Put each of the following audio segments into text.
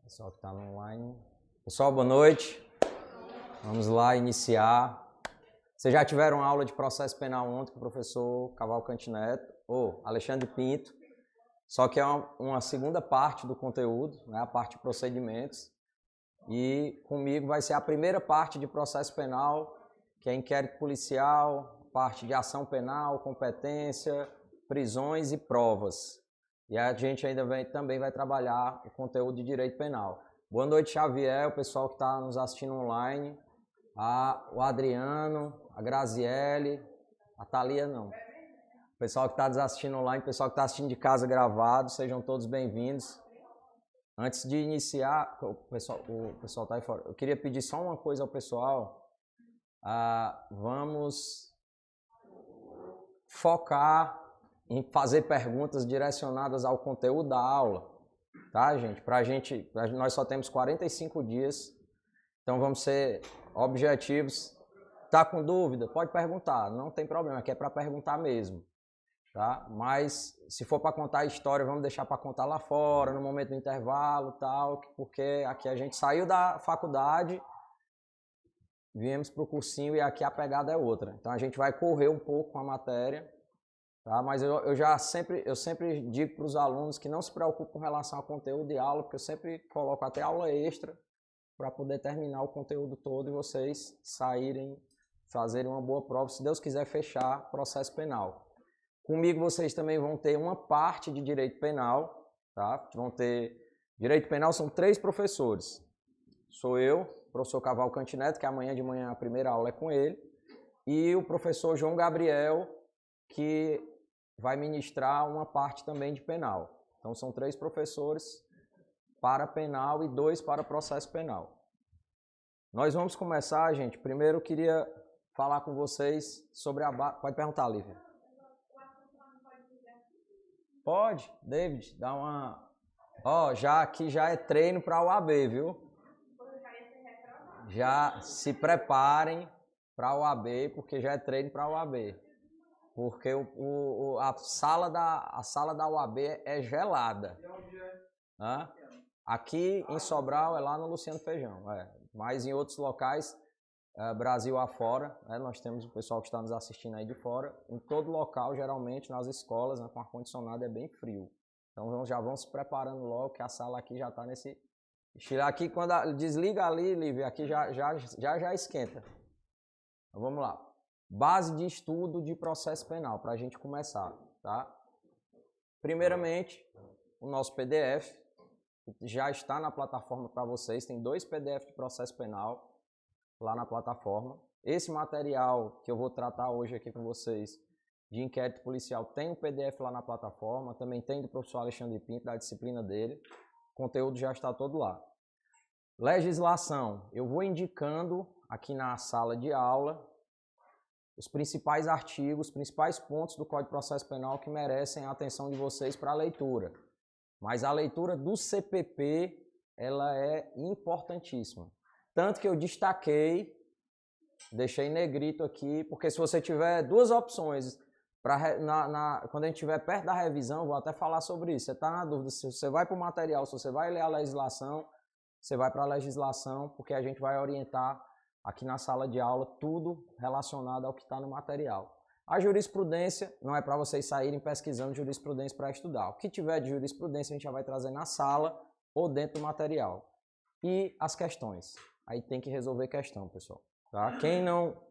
Pessoal que está no online. Pessoal, boa noite. Vamos lá iniciar. Vocês já tiveram aula de processo penal ontem com o professor Cavalcante Neto, ou Alexandre Pinto, só que é uma segunda parte do conteúdo, né, a parte de procedimentos. E comigo vai ser a primeira parte de processo penal, que é inquérito policial, parte de ação penal, competência, prisões e provas. E a gente ainda também vai trabalhar o conteúdo de direito penal. Boa noite, Xavier, o pessoal que está nos assistindo online, o Adriano, a Graziele, a Thalia não. O pessoal que está nos assistindo online, o pessoal que está assistindo de casa gravado, sejam todos bem-vindos. Antes de iniciar, o pessoal está aí fora. Eu queria pedir só uma coisa ao pessoal. Vamos focar em fazer perguntas direcionadas ao conteúdo da aula, tá, gente? Nós só temos 45 dias, então vamos ser objetivos. Tá com dúvida? Pode perguntar, não tem problema, aqui é para perguntar mesmo, tá? Mas se for para contar a história, vamos deixar para contar lá fora, no momento do intervalo, tal, porque aqui a gente saiu da faculdade, viemos para o cursinho e aqui a pegada é outra. Então a gente vai correr um pouco com a matéria. Tá, mas eu sempre digo para os alunos que não se preocupem com relação ao conteúdo de aula, porque eu sempre coloco até aula extra para poder terminar o conteúdo todo e vocês fazerem uma boa prova, se Deus quiser fechar processo penal. Comigo vocês também vão ter uma parte de direito penal, tá? Vão ter direito penal, são 3 professores. Sou eu, professor Cavalcante Neto, que amanhã de manhã a primeira aula é com ele, e o professor João Gabriel, que vai ministrar uma parte também de penal. Então são 3 professores para penal e 2 para processo penal. Nós vamos começar, gente. Primeiro eu queria falar com vocês sobre a base. Pode perguntar, Lívia. Pode, David, dá uma... aqui já é treino para o AB, viu? Já se preparem para o AB, porque já é treino para o AB. Porque a sala da UAB é gelada. Aqui em Sobral é lá no Luciano Feijão. Mas em outros locais, Brasil afora, nós temos o pessoal que está nos assistindo aí de fora. Em todo local, geralmente, nas escolas, com ar-condicionado é bem frio. Então já vão se preparando logo, que a sala aqui já está nesse estilo. Aqui, quando desliga ali, Lívia, aqui já esquenta. Então, vamos lá. Base de estudo de processo penal, para a gente começar, tá? Primeiramente, o nosso PDF já está na plataforma para vocês, tem 2 PDF de processo penal lá na plataforma. Esse material que eu vou tratar hoje aqui com vocês, de inquérito policial, tem um PDF lá na plataforma, também tem do professor Alexandre Pinto, da disciplina dele, o conteúdo já está todo lá. Legislação, eu vou indicando aqui na sala de aula os principais artigos, os principais pontos do Código de Processo Penal que merecem a atenção de vocês para a leitura. Mas a leitura do CPP, ela é importantíssima. Tanto que eu destaquei, deixei negrito aqui, porque se você tiver 2 opções, quando a gente estiver perto da revisão, vou até falar sobre isso. Você está na dúvida se você vai para o material, se você vai ler a legislação, você vai para a legislação, porque a gente vai orientar aqui na sala de aula, tudo relacionado ao que está no material. A jurisprudência não é para vocês saírem pesquisando jurisprudência para estudar. O que tiver de jurisprudência a gente já vai trazer na sala ou dentro do material. E as questões. Aí tem que resolver questão, pessoal. Tá? Quem não...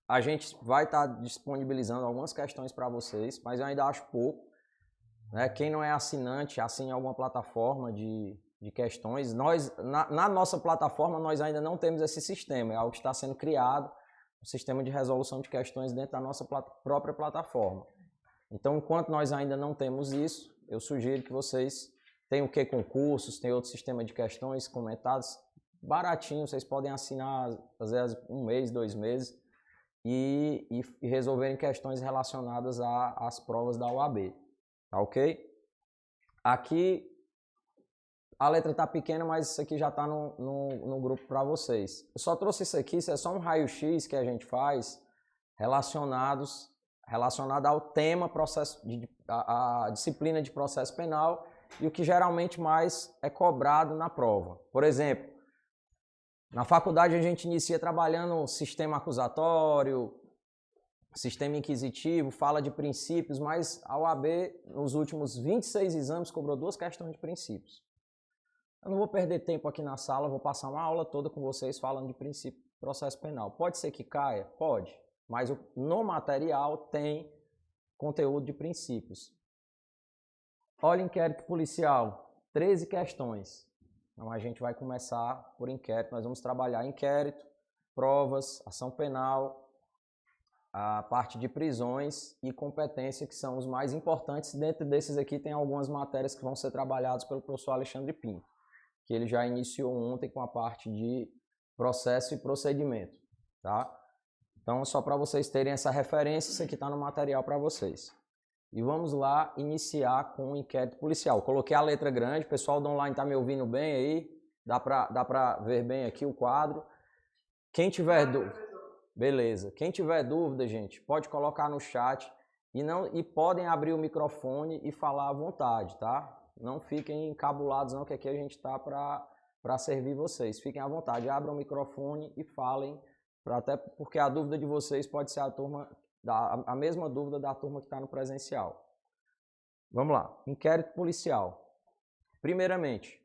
A gente vai estar disponibilizando algumas questões para vocês, mas eu ainda acho pouco. Né? Quem não é assinante, assine alguma plataforma de questões. Na nossa plataforma, nós ainda não temos esse sistema, é algo que está sendo criado, um sistema de resolução de questões dentro da nossa própria plataforma. Então, enquanto nós ainda não temos isso, eu sugiro que vocês tenham concursos, tem outro sistema de questões comentados, baratinho, vocês podem assinar, às vezes, 1 mês, 2 meses, e resolverem questões relacionadas às provas da UAB, tá ok? Aqui, a letra está pequena, mas isso aqui já está no grupo para vocês. Eu só trouxe isso aqui, isso é só um raio-x que a gente faz relacionado ao tema, a disciplina de processo penal e o que geralmente mais é cobrado na prova. Por exemplo, na faculdade a gente inicia trabalhando sistema acusatório, sistema inquisitivo, fala de princípios, mas a OAB, nos últimos 26 exames, cobrou 2 questões de princípios. Eu não vou perder tempo aqui na sala, vou passar uma aula toda com vocês falando de princípio do processo penal. Pode ser que caia? Pode, mas no material tem conteúdo de princípios. Olha, inquérito policial, 13 questões. Então a gente vai começar por inquérito, nós vamos trabalhar inquérito, provas, ação penal, a parte de prisões e competência, que são os mais importantes. Dentro desses aqui tem algumas matérias que vão ser trabalhadas pelo professor Alexandre Pinto, que ele já iniciou ontem com a parte de processo e procedimento, tá? Então, só para vocês terem essa referência, isso aqui está no material para vocês. E vamos lá iniciar com o inquérito policial. Coloquei a letra grande, o pessoal do online está me ouvindo bem aí? Dá para ver bem aqui o quadro. Quem tiver dúvida, beleza. Quem tiver dúvida, gente, pode colocar no chat e podem abrir o microfone e falar à vontade, tá? Não fiquem encabulados não, que aqui a gente está para servir vocês. Fiquem à vontade, abram o microfone e falem, até porque a dúvida de vocês pode ser a mesma dúvida da turma que está no presencial. Vamos lá, inquérito policial. Primeiramente,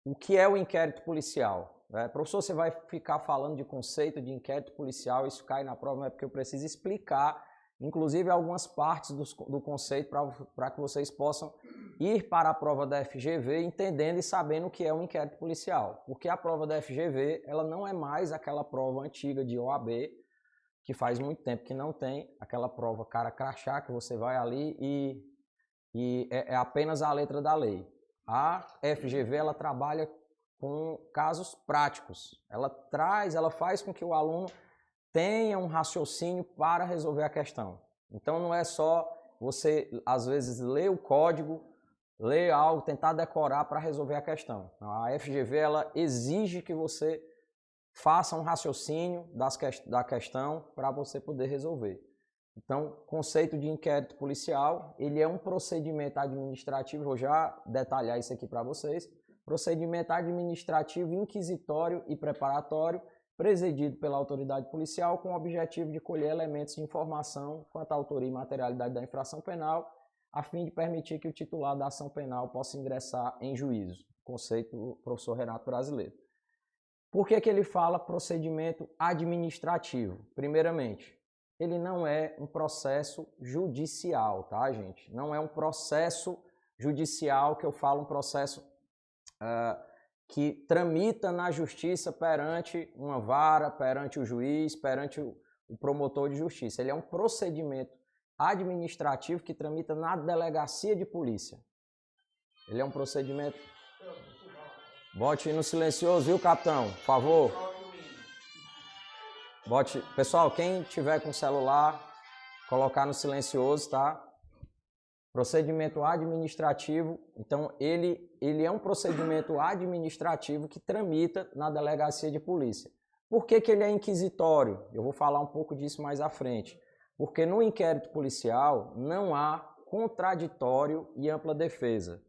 o que é o inquérito policial? Professor, você vai ficar falando de conceito de inquérito policial, isso cai na prova, mas é porque eu preciso explicar, inclusive, algumas partes do conceito para que vocês possam ir para a prova da FGV entendendo e sabendo o que é um inquérito policial. Porque a prova da FGV, ela não é mais aquela prova antiga de OAB, que faz muito tempo que não tem, aquela prova cara crachá, que você vai ali e é apenas a letra da lei. A FGV, ela trabalha com casos práticos. Ela faz com que o aluno tenha um raciocínio para resolver a questão. Então não é só você, às vezes, ler o código, ler algo, tentar decorar para resolver a questão. A FGV, ela exige que você faça um raciocínio da questão para você poder resolver. Então, conceito de inquérito policial, ele é um procedimento administrativo, vou já detalhar isso aqui para vocês, procedimento administrativo inquisitório e preparatório, presidido pela autoridade policial com o objetivo de colher elementos de informação quanto à autoria e materialidade da infração penal, a fim de permitir que o titular da ação penal possa ingressar em juízo. Conceito do professor Renato Brasileiro. Por que ele fala procedimento administrativo? Primeiramente, ele não é um processo judicial, tá, gente? Não é um processo judicial, que eu falo um processo que tramita na justiça perante uma vara, perante o juiz, perante o promotor de justiça. Ele é um procedimento administrativo que tramita na delegacia de polícia. Ele é um procedimento... Bote no silencioso, viu, capitão? Por favor. Bote... Pessoal, quem tiver com celular, colocar no silencioso, tá? Procedimento administrativo. Então, ele é um procedimento administrativo que tramita na delegacia de polícia. Por que ele é inquisitório? Eu vou falar um pouco disso mais à frente. Porque no inquérito policial não há contraditório e ampla defesa,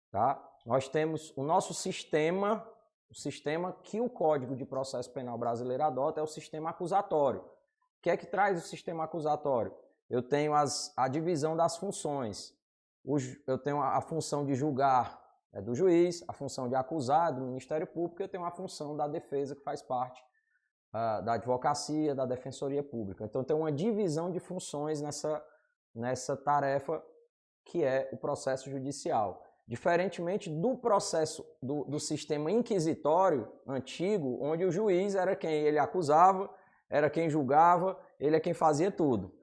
tá? Nós temos o nosso sistema, o sistema que o Código de Processo Penal brasileiro adota é o sistema acusatório. O que é que traz o sistema acusatório? Eu tenho a divisão das funções. Eu tenho a função de julgar, é do juiz, a função de acusar é do Ministério Público, e eu tenho a função da defesa, que faz parte da advocacia, da defensoria pública. Então tem uma divisão de funções nessa tarefa que é o processo judicial. Diferentemente do processo do sistema inquisitório antigo, onde o juiz era quem ele acusava, era quem julgava, ele é quem fazia tudo.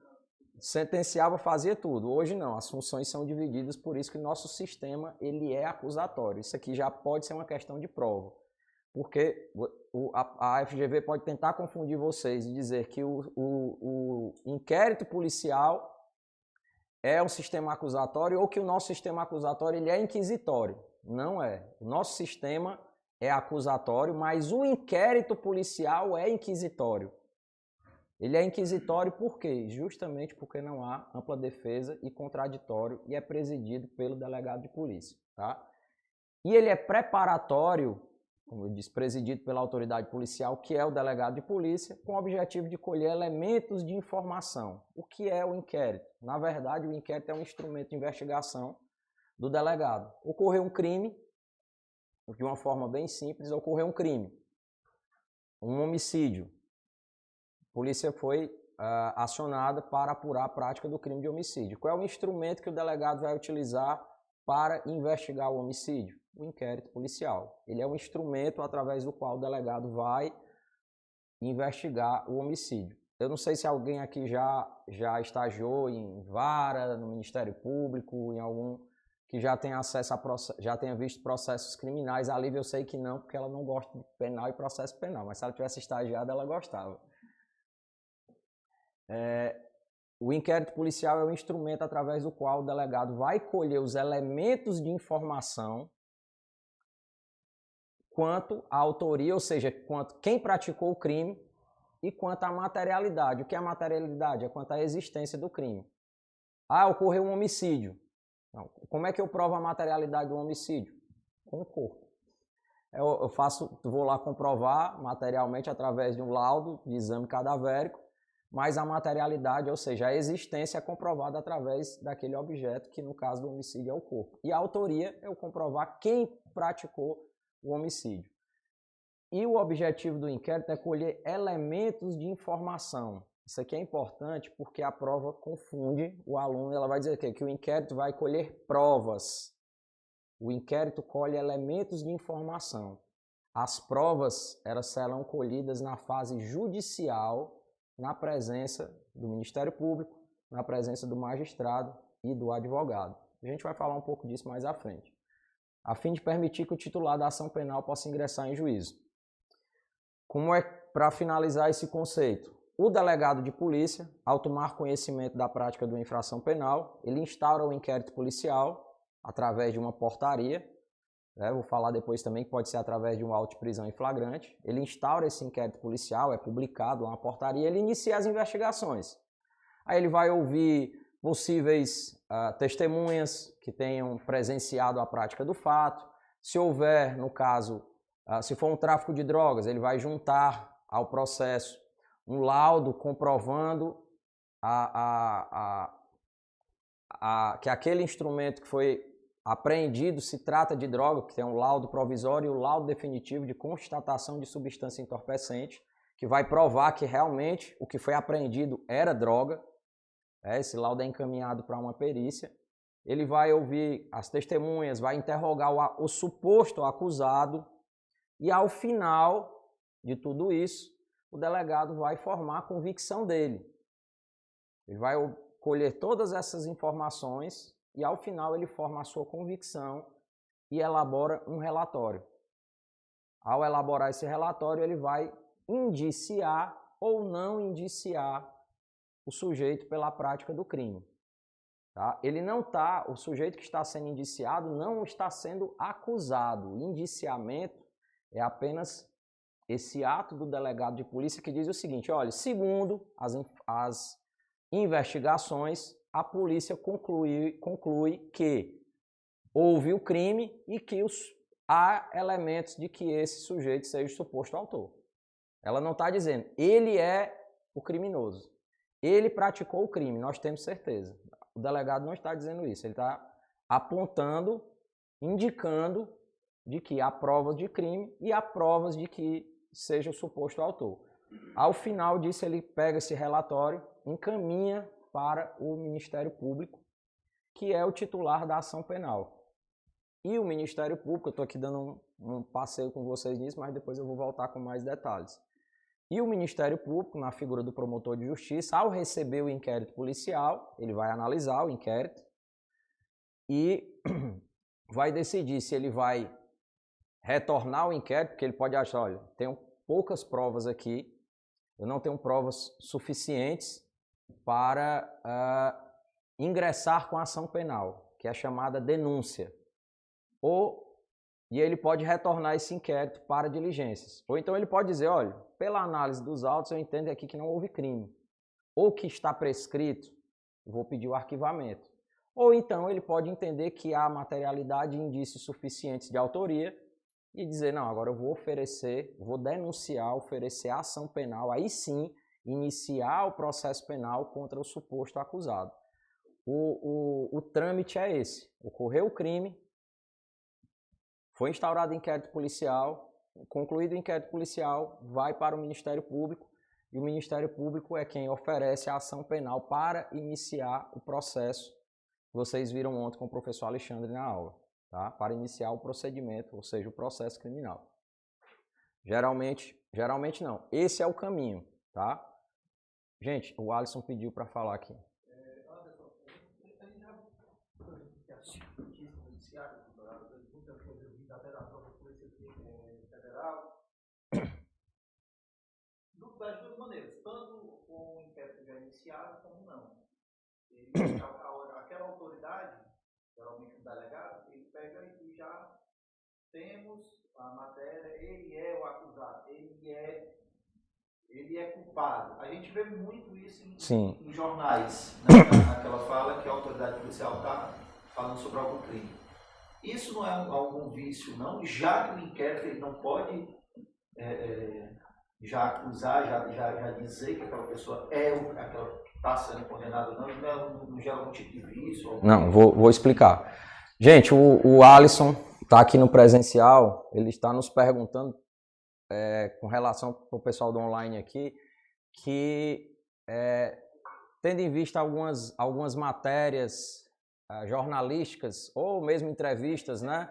Sentenciava, fazia tudo. Hoje não, as funções são divididas, por isso que o nosso sistema ele é acusatório. Isso aqui já pode ser uma questão de prova. Porque a FGV pode tentar confundir vocês e dizer que o inquérito policial é um sistema acusatório ou que o nosso sistema acusatório ele é inquisitório. Não é. O nosso sistema é acusatório, mas o inquérito policial é inquisitório. Ele é inquisitório por quê? Justamente porque não há ampla defesa e contraditório e é presidido pelo delegado de polícia. tá? E ele é preparatório, como eu disse, presidido pela autoridade policial, que é o delegado de polícia, com o objetivo de colher elementos de informação. O que é o inquérito? Na verdade, o inquérito é um instrumento de investigação do delegado. Ocorreu um crime, de uma forma bem simples, ocorreu um crime, um homicídio. A polícia foi acionada para apurar a prática do crime de homicídio. Qual é o instrumento que o delegado vai utilizar para investigar o homicídio? O inquérito policial. Ele é um instrumento através do qual o delegado vai investigar o homicídio. Eu não sei se alguém aqui já estagiou em vara, no Ministério Público, em algum que já tenha acesso a já tenha visto processos criminais. A Lívia eu sei que não, porque ela não gosta de penal e processo penal, mas se ela tivesse estagiado, ela gostava. O inquérito policial é o instrumento através do qual o delegado vai colher os elementos de informação quanto à autoria, ou seja, quanto quem praticou o crime e quanto à materialidade. O que é a materialidade? É quanto à existência do crime. Ocorreu um homicídio. Não. Como é que eu provo a materialidade do homicídio? Com o corpo. Eu vou lá comprovar materialmente através de um laudo de exame cadavérico, mas a materialidade, ou seja, a existência é comprovada através daquele objeto, que no caso do homicídio é o corpo. E a autoria é eu comprovar quem praticou o homicídio. E o objetivo do inquérito é colher elementos de informação. Isso aqui é importante porque a prova confunde o aluno. Ela vai dizer que o inquérito vai colher provas. O inquérito colhe elementos de informação. As provas, elas serão colhidas na fase judicial, na presença do Ministério Público, na presença do magistrado e do advogado. A gente vai falar um pouco disso mais à frente, a fim de permitir que o titular da ação penal possa ingressar em juízo. Como é para finalizar esse conceito? O delegado de polícia, ao tomar conhecimento da prática de uma infração penal, ele instaura o inquérito policial através de uma portaria, vou falar depois também que pode ser através de um auto de prisão em flagrante. Ele instaura esse inquérito policial, é publicado uma portaria, ele inicia as investigações. Aí ele vai ouvir possíveis testemunhas que tenham presenciado a prática do fato. Se houver, no caso, se for um tráfico de drogas, ele vai juntar ao processo um laudo comprovando que aquele instrumento que foi apreendido se trata de droga, que tem um laudo provisório e o laudo definitivo de constatação de substância entorpecente, que vai provar que realmente o que foi apreendido era droga. Esse laudo é encaminhado para uma perícia. Ele vai ouvir as testemunhas, vai interrogar o suposto acusado e, ao final de tudo isso, o delegado vai formar a convicção dele. Ele vai colher todas essas informações e, ao final, ele forma a sua convicção e elabora um relatório. Ao elaborar esse relatório, ele vai indiciar ou não indiciar o sujeito pela prática do crime. Tá? O sujeito que está sendo indiciado não está sendo acusado. O indiciamento é apenas esse ato do delegado de polícia que diz o seguinte: olha, segundo as investigações, a polícia conclui que houve o crime e que há elementos de que esse sujeito seja o suposto autor. Ela não está dizendo, ele é o criminoso, ele praticou o crime, nós temos certeza. O delegado não está dizendo isso, ele está apontando, indicando de que há provas de crime e há provas de que seja o suposto autor. Ao final disso, ele pega esse relatório, encaminha para o Ministério Público, que é o titular da ação penal. E o Ministério Público, eu estou aqui dando um passeio com vocês nisso, mas depois eu vou voltar com mais detalhes. E o Ministério Público, na figura do promotor de justiça, ao receber o inquérito policial, ele vai analisar o inquérito e vai decidir se ele vai retornar o inquérito, porque ele pode achar, olha, tenho poucas provas aqui, eu não tenho provas suficientes para ingressar com a ação penal, que é a chamada denúncia. E ele pode retornar esse inquérito para diligências. Ou então ele pode dizer, olha, pela análise dos autos eu entendo aqui que não houve crime. Ou que está prescrito, vou pedir o arquivamento. ou então ele pode entender que há materialidade e indícios suficientes de autoria e dizer, não, agora eu vou oferecer, vou denunciar, oferecer ação penal, aí sim, iniciar o processo penal contra o suposto acusado. O trâmite é esse: ocorreu o crime, foi instaurado inquérito policial, concluído o inquérito policial, vai para o Ministério Público, e o Ministério Público é quem oferece a ação penal para iniciar o processo. Vocês viram ontem com o professor Alexandre na aula, tá? Para iniciar o procedimento, ou seja, o processo criminal. Geralmente não. Esse é o caminho, tá? Gente, o Alisson pediu para falar aqui. Das duas maneiras, tanto com o inquérito já iniciado como não. Aquela autoridade, geralmente o delegado, ele pega e já temos a matéria, ele é o acusado, ele é culpado. A gente vê muito isso em jornais, né? Naquela fala que a autoridade policial está falando sobre algum crime. Isso não é algum vício, não, já que o inquérito ele não pode já acusar, já dizer que aquela pessoa é aquela que está sendo condenada, não gera algum tipo de vício? Não, vou explicar. Gente, o Alisson está aqui no presencial, ele está nos perguntando, com relação ao pessoal do online aqui, que tendo em vista algumas matérias jornalísticas ou mesmo entrevistas, né,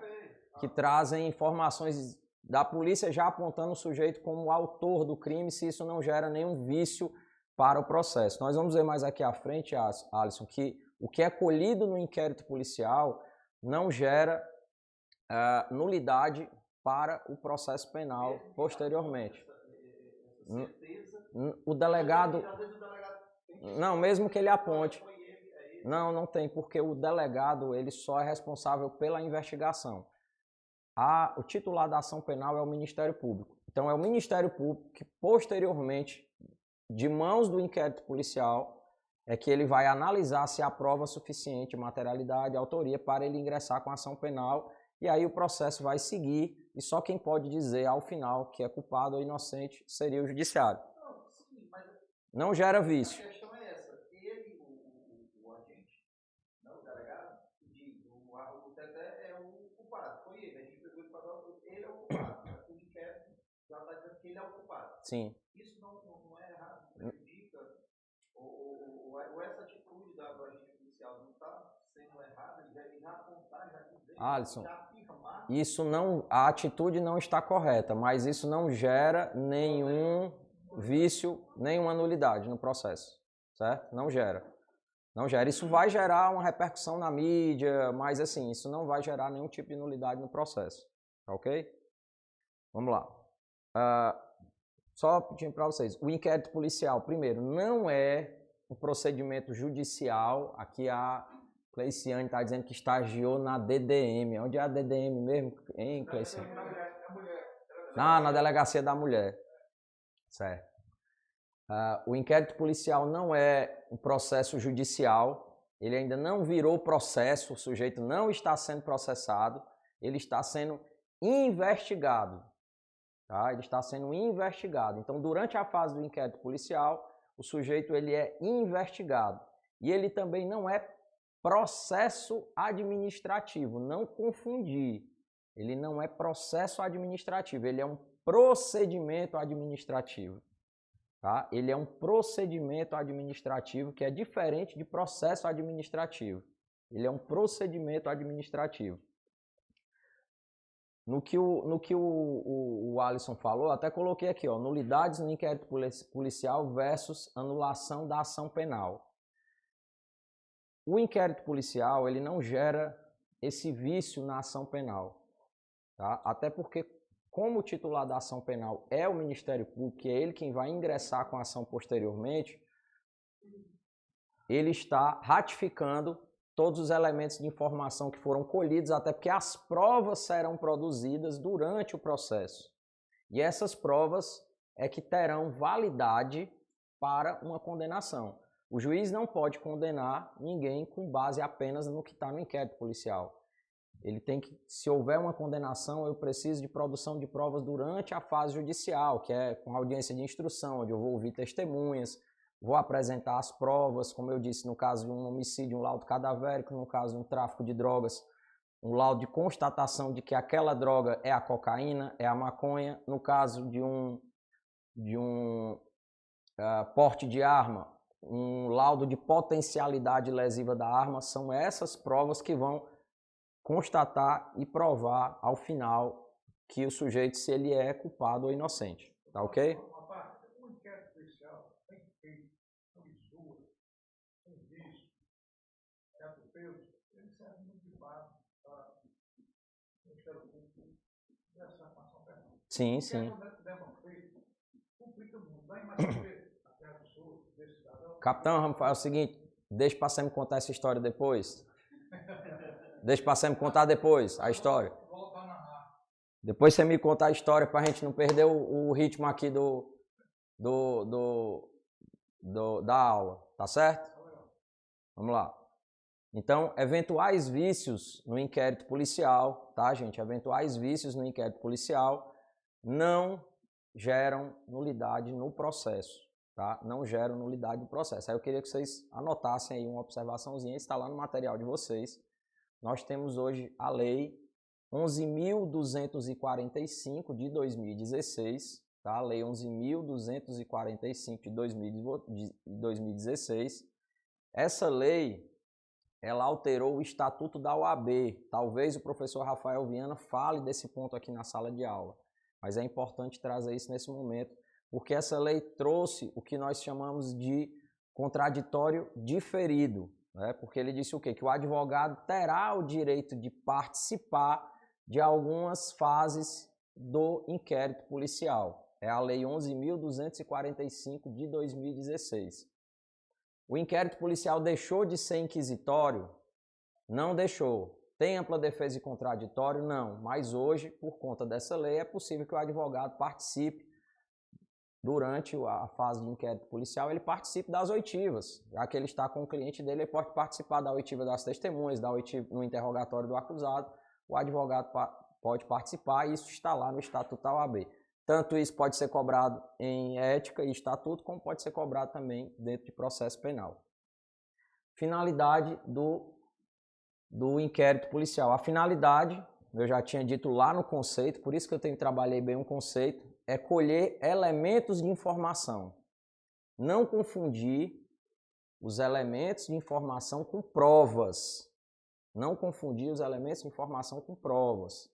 que trazem informações da polícia já apontando o sujeito como autor do crime, se isso não gera nenhum vício para o processo. Nós vamos ver mais aqui à frente, Alisson, que o que é colhido no inquérito policial não gera nulidade para o processo penal posteriormente. O delegado... Não, mesmo que ele aponte. Não tem, porque o delegado ele só é responsável pela investigação. O titular da ação penal é o Ministério Público. Então é o Ministério Público que posteriormente, de mãos do inquérito policial, é que ele vai analisar se há prova suficiente, materialidade, autoria para ele ingressar com a ação penal, e aí o processo vai seguir, e só quem pode dizer ao final que é culpado ou inocente seria o judiciário. Não gera vício. A questão é essa, ele, o agente, não o delegado, diz, o Teté é o culpado, foi ele, a gente pegou ele para dar, ele é o culpado, o inquérito já está dizendo que ele é o culpado. Sim. Isso não é errado, não prejudica, ou essa atitude do agente policial não está sendo errada, ele já apontar, já dizer, Alisson, já afirmar. Isso não, a atitude não está correta, mas isso não gera nenhum vício, nenhuma nulidade no processo, certo? Não gera. Isso vai gerar uma repercussão na mídia, mas assim, isso não vai gerar nenhum tipo de nulidade no processo, tá ok? Vamos lá. Só pedindo para vocês, o inquérito policial, primeiro, não é um procedimento judicial. Aqui a Cleiciane está dizendo que estagiou na DDM. Onde é a DDM mesmo, hein, Cleiciane? Na Delegacia da Mulher. Certo. O inquérito policial não é um processo judicial, ele ainda não virou processo, o sujeito não está sendo processado, ele está sendo investigado. Tá? Ele está sendo investigado. Então, durante a fase do inquérito policial, o sujeito ele é investigado. E ele também não é processo administrativo, não confundir. Ele não é processo administrativo, ele é um procedimento administrativo. Tá? Ele é um procedimento administrativo que é diferente de processo administrativo. Ele é um procedimento administrativo. No que o Alisson falou, até coloquei aqui, ó, nulidades no inquérito policial versus anulação da ação penal. O inquérito policial, ele não gera esse vício na ação penal, tá? Até porque, como o titular da ação penal é o Ministério Público, que é ele quem vai ingressar com a ação posteriormente, ele está ratificando todos os elementos de informação que foram colhidos, até porque as provas serão produzidas durante o processo. E essas provas é que terão validade para uma condenação. O juiz não pode condenar ninguém com base apenas no que está no inquérito policial. Ele tem que, se houver uma condenação, eu preciso de produção de provas durante a fase judicial, que é com audiência de instrução, onde eu vou ouvir testemunhas, vou apresentar as provas, como eu disse, no caso de um homicídio, um laudo cadavérico, no caso de um tráfico de drogas, um laudo de constatação de que aquela droga é a cocaína, é a maconha. No caso de um porte de arma, um laudo de potencialidade lesiva da arma. São essas provas que vão constatar e provar ao final que o sujeito, se ele é culpado ou inocente. Tá ok? O inquérito policial tem feito, com lisura, com vício, atropelo, ele serve muito de base para o Ministério Público dessa ação penal. Sim, sim. Capitão, vamos fazer o seguinte, deixa para você me contar essa história depois. Deixa para você me contar depois a história. Depois você me contar a história para a gente não perder o ritmo aqui da aula, tá certo? Vamos lá. Então, eventuais vícios no inquérito policial, tá, gente? Eventuais vícios no inquérito policial não geram nulidade no processo, tá? Não geram nulidade no processo. Aí eu queria que vocês anotassem aí uma observaçãozinha, está lá no material de vocês. Nós temos hoje a Lei 11.245 de 2016, tá? A Lei 11.245 de 2016. Essa lei, ela alterou o Estatuto da OAB. Talvez o professor Rafael Viana fale desse ponto aqui na sala de aula, mas é importante trazer isso nesse momento, porque essa lei trouxe o que nós chamamos de contraditório diferido, né? Porque ele disse o quê? Que o advogado terá o direito de participar de algumas fases do inquérito policial. É a Lei 11.245 de 2016. O inquérito policial deixou de ser inquisitório? Não deixou. Tem ampla defesa e contraditório? Não. Mas hoje, por conta dessa lei, é possível que o advogado participe durante a fase de inquérito policial, ele participe das oitivas. Já que ele está com o cliente dele, ele pode participar da oitiva das testemunhas, da oitiva no interrogatório do acusado. O advogado pode participar e isso está lá no Estatuto da OAB. Tanto isso pode ser cobrado em ética e estatuto, como pode ser cobrado também dentro de processo penal. Finalidade do inquérito policial. A finalidade, eu já tinha dito lá no conceito, por isso que eu trabalhei bem um conceito, é colher elementos de informação. Não confundir os elementos de informação com provas. Não confundir os elementos de informação com provas.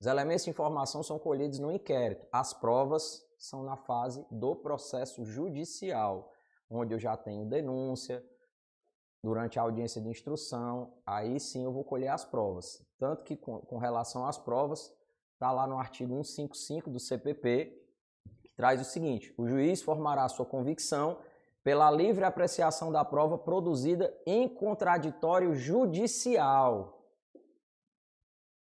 Os elementos de informação são colhidos no inquérito. As provas são na fase do processo judicial, onde eu já tenho denúncia, durante a audiência de instrução, aí sim eu vou colher as provas. Tanto que com relação às provas, está lá no artigo 155 do CPP, que traz o seguinte: o juiz formará sua convicção pela livre apreciação da prova produzida em contraditório judicial,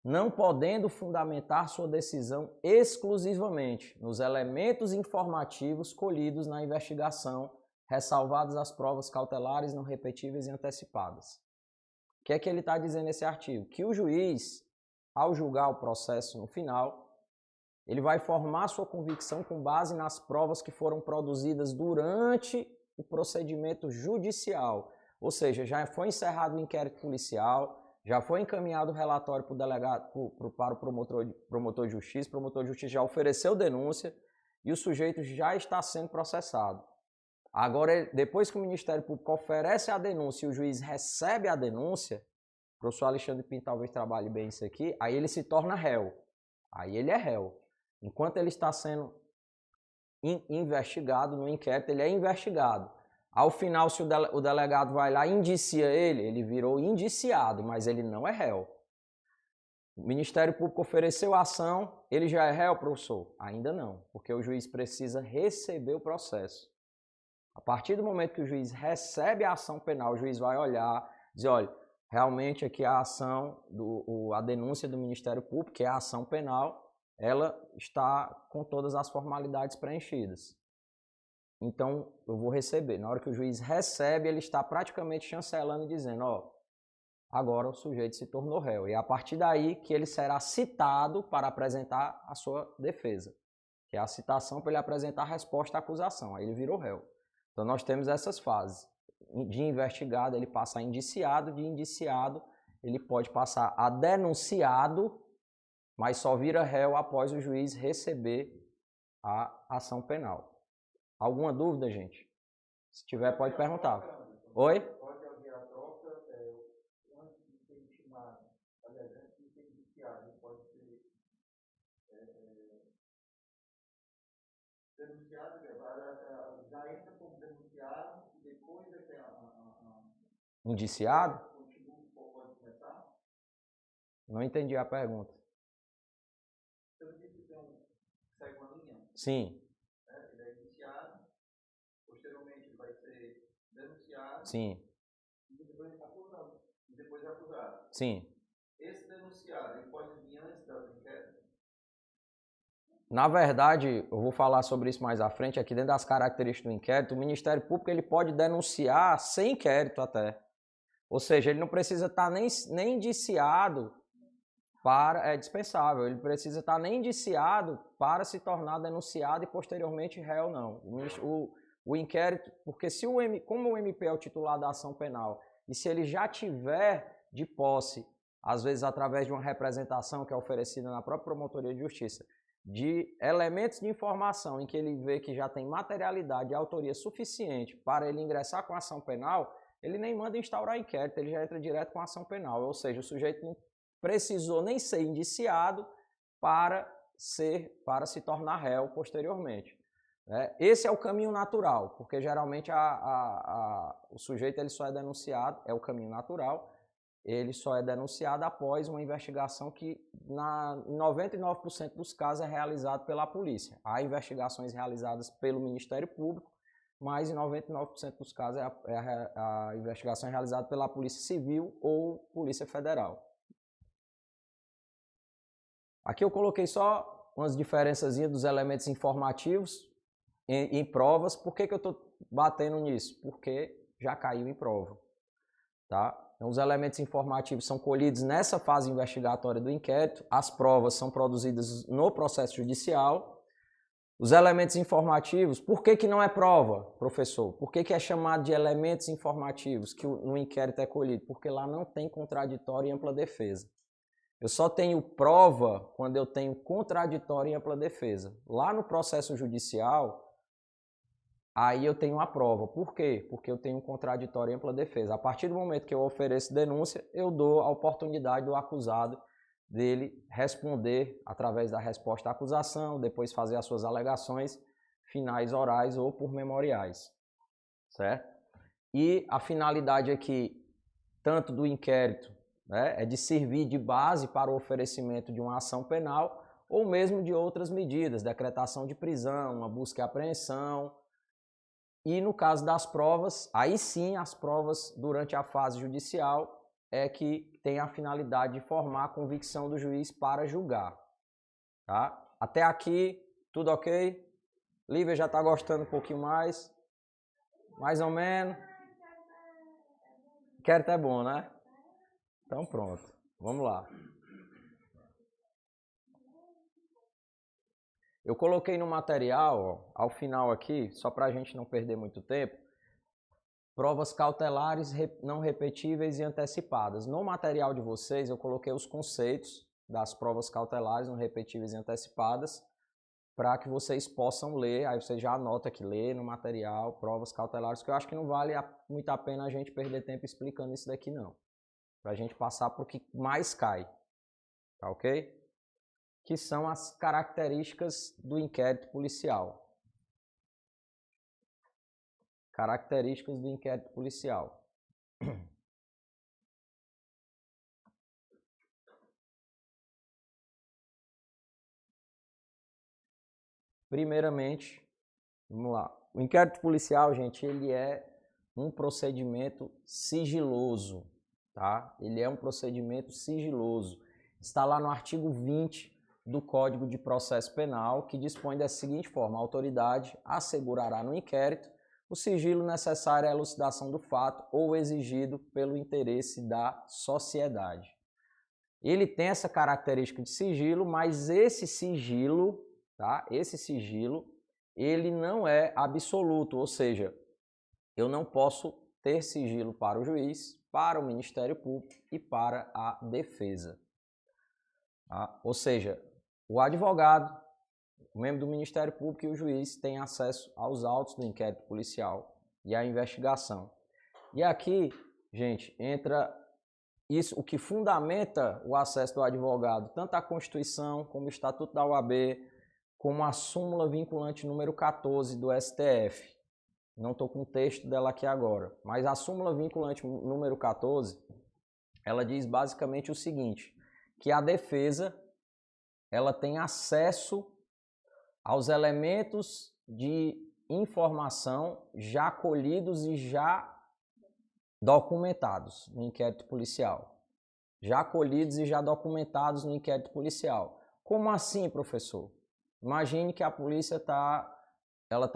não podendo fundamentar sua decisão exclusivamente nos elementos informativos colhidos na investigação, ressalvadas as provas cautelares não repetíveis e antecipadas. O que é que ele está dizendo nesse artigo? Que o juiz, ao julgar o processo no final, ele vai formar sua convicção com base nas provas que foram produzidas durante o procedimento judicial. Ou seja, já foi encerrado o inquérito policial, já foi encaminhado o relatório para o delegado, para o promotor de justiça já ofereceu denúncia e o sujeito já está sendo processado. Agora, depois que o Ministério Público oferece a denúncia e o juiz recebe a denúncia, o professor Alexandre Pinto talvez trabalhe bem isso aqui, aí ele se torna réu. Aí ele é réu. Enquanto ele está sendo investigado no inquérito, ele é investigado. Ao final, se o delegado vai lá e indicia ele virou indiciado, mas ele não é réu. O Ministério Público ofereceu a ação, ele já é réu, professor? Ainda não, porque o juiz precisa receber o processo. A partir do momento que o juiz recebe a ação penal, o juiz vai olhar, dizer, olha, realmente aqui a ação, a denúncia do Ministério Público, que é a ação penal, ela está com todas as formalidades preenchidas. então eu vou receber. Na hora que o juiz recebe, ele está praticamente chancelando e dizendo, ó, agora o sujeito se tornou réu. E é a partir daí que ele será citado para apresentar a sua defesa, que é a citação para ele apresentar a resposta à acusação. Aí ele virou réu. Então nós temos essas fases. De investigado ele passa a indiciado, de indiciado ele pode passar a denunciado, mas só vira réu após o juiz receber a ação penal. Alguma dúvida, gente? Se tiver, pode perguntar. Oi? Pode haver a troca antes de ser intimado, aliás, antes de ser indiciado, pode ser denunciado, já entra como denunciado e depois é que Indiciado? pode começar? Não entendi a pergunta. Você não disse que segue uma linha? Sim. Ele é indiciado, posteriormente ele vai ser denunciado. Sim. E depois é acusado. Sim. Esse denunciado, ele pode vir antes do inquérito? Na verdade, eu vou falar sobre isso mais à frente, aqui dentro das características do inquérito, o Ministério Público ele pode denunciar sem inquérito até. Ou seja, ele não precisa estar nem indiciado é dispensável, ele precisa estar nem indiciado para se tornar denunciado e posteriormente réu, não. O inquérito, porque como o MP é o titular da ação penal, e se ele já tiver de posse, às vezes através de uma representação que é oferecida na própria Promotoria de Justiça, de elementos de informação em que ele vê que já tem materialidade e autoria suficiente para ele ingressar com a ação penal, ele nem manda instaurar inquérito, ele já entra direto com a ação penal, ou seja, o sujeito não precisou nem ser indiciado para se tornar réu posteriormente. Esse é o caminho natural, porque geralmente o sujeito ele só é denunciado, é o caminho natural, ele só é denunciado após uma investigação que, em 99% dos casos, é realizado pela polícia. Há investigações realizadas pelo Ministério Público, mas em 99% dos casos a investigação é realizada pela Polícia Civil ou Polícia Federal. Aqui eu coloquei só umas diferençazinhas dos elementos informativos em provas. Por que eu estou batendo nisso? Porque já caiu em prova. Tá? Então, os elementos informativos são colhidos nessa fase investigatória do inquérito, as provas são produzidas no processo judicial. Os elementos informativos, por que não é prova, professor? Por que é chamado de elementos informativos que no inquérito é colhido? Porque lá não tem contraditório e ampla defesa. Eu só tenho prova quando eu tenho contraditório e ampla defesa. Lá no processo judicial, aí eu tenho a prova. Por quê? Porque eu tenho contraditório e ampla defesa. A partir do momento que eu ofereço denúncia, eu dou a oportunidade do acusado dele responder através da resposta à acusação, depois fazer as suas alegações finais orais ou por memoriais. Certo? E a finalidade aqui, tanto do inquérito, é de servir de base para o oferecimento de uma ação penal ou mesmo de outras medidas, decretação de prisão, uma busca e apreensão. E no caso das provas, aí sim as provas durante a fase judicial é que tem a finalidade de formar a convicção do juiz para julgar. Tá? Até aqui, tudo ok? Lívia já está gostando um pouquinho mais? Mais ou menos? Inquérito é bom, né? Então pronto, vamos lá. Eu coloquei no material, ó, ao final aqui, só para a gente não perder muito tempo, provas cautelares não repetíveis e antecipadas. No material de vocês eu coloquei os conceitos das provas cautelares não repetíveis e antecipadas para que vocês possam ler, aí você já anota aqui, ler no material, provas cautelares, que eu acho que não vale muito a pena a gente perder tempo explicando isso daqui não. Para a gente passar para o que mais cai, tá ok? Que são as características do inquérito policial. Características do inquérito policial. Primeiramente, vamos lá. O inquérito policial, gente, ele é um procedimento sigiloso, tá? Ele é um procedimento sigiloso. Está lá no artigo 20 do Código de Processo Penal, que dispõe da seguinte forma: a autoridade assegurará no inquérito o sigilo necessário à elucidação do fato ou exigido pelo interesse da sociedade. Ele tem essa característica de sigilo, mas esse sigilo, tá? Esse sigilo, ele não é absoluto, ou seja, eu não posso ter sigilo para o juiz, para o Ministério Público e para a defesa. Tá? Ou seja, o advogado, o membro do Ministério Público e o juiz têm acesso aos autos do inquérito policial e à investigação. E aqui, gente, entra isso, o que fundamenta o acesso do advogado, tanto à Constituição, como o Estatuto da OAB, como a súmula vinculante número 14 do STF. Não estou com o texto dela aqui agora, mas a súmula vinculante número 14, ela diz basicamente o seguinte, que a defesa ela tem acesso aos elementos de informação já colhidos e já documentados no inquérito policial. Já colhidos e já documentados no inquérito policial. Como assim, professor? Imagine que a polícia está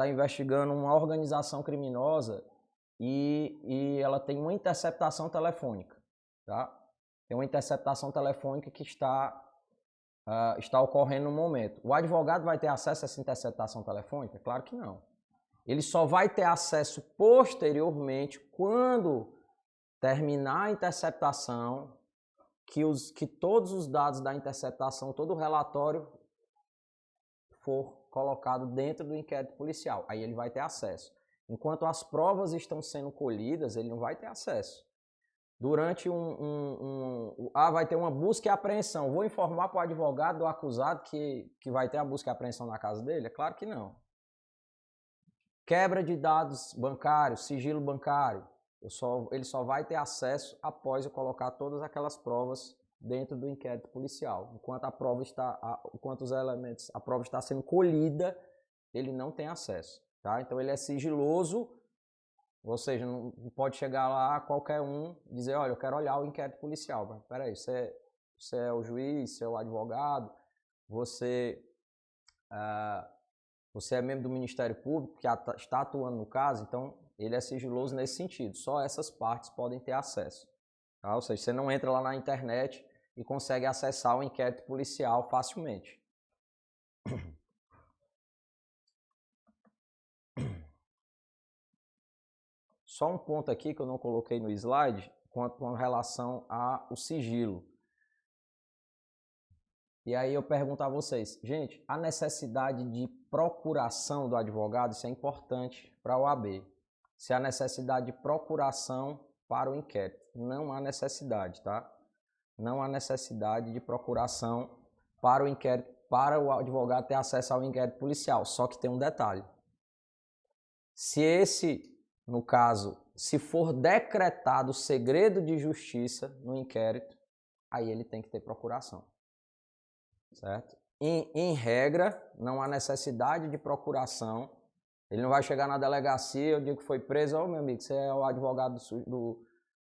investigando uma organização criminosa e ela tem uma interceptação telefônica. Tá? Tem uma interceptação telefônica que está ocorrendo no momento. O advogado vai ter acesso a essa interceptação telefônica? Claro que não. Ele só vai ter acesso posteriormente quando terminar a interceptação, que todos os dados da interceptação, todo o relatório for colocado dentro do inquérito policial. Aí ele vai ter acesso. Enquanto as provas estão sendo colhidas, ele não vai ter acesso. Durante vai ter uma busca e apreensão. Vou informar para o advogado do acusado que vai ter a busca e apreensão na casa dele? É claro que não. Quebra de dados bancários, sigilo bancário. Ele só vai ter acesso após eu colocar todas aquelas provas dentro do inquérito policial. Enquanto a prova está sendo colhida, ele não tem acesso. Tá? Então ele é sigiloso, ou seja, não pode chegar lá qualquer um e dizer, olha, eu quero olhar o inquérito policial. Mas, peraí, você é o juiz, você é o advogado, você é membro do Ministério Público, que está atuando no caso, então ele é sigiloso nesse sentido. Só essas partes podem ter acesso. Tá? Ou seja, você não entra lá na internet e consegue acessar o inquérito policial facilmente. Só um ponto aqui que eu não coloquei no slide, com relação ao sigilo. E aí eu pergunto a vocês, gente, a necessidade de procuração do advogado, isso é importante para a OAB. Se há necessidade de procuração para o inquérito. Não há necessidade, tá? Não há necessidade de procuração para o inquérito, para o advogado ter acesso ao inquérito policial. Só que tem um detalhe. No caso, se for decretado segredo de justiça no inquérito, aí ele tem que ter procuração. Certo? Em regra, não há necessidade de procuração. Ele não vai chegar na delegacia, eu digo que foi preso, meu amigo, você é o advogado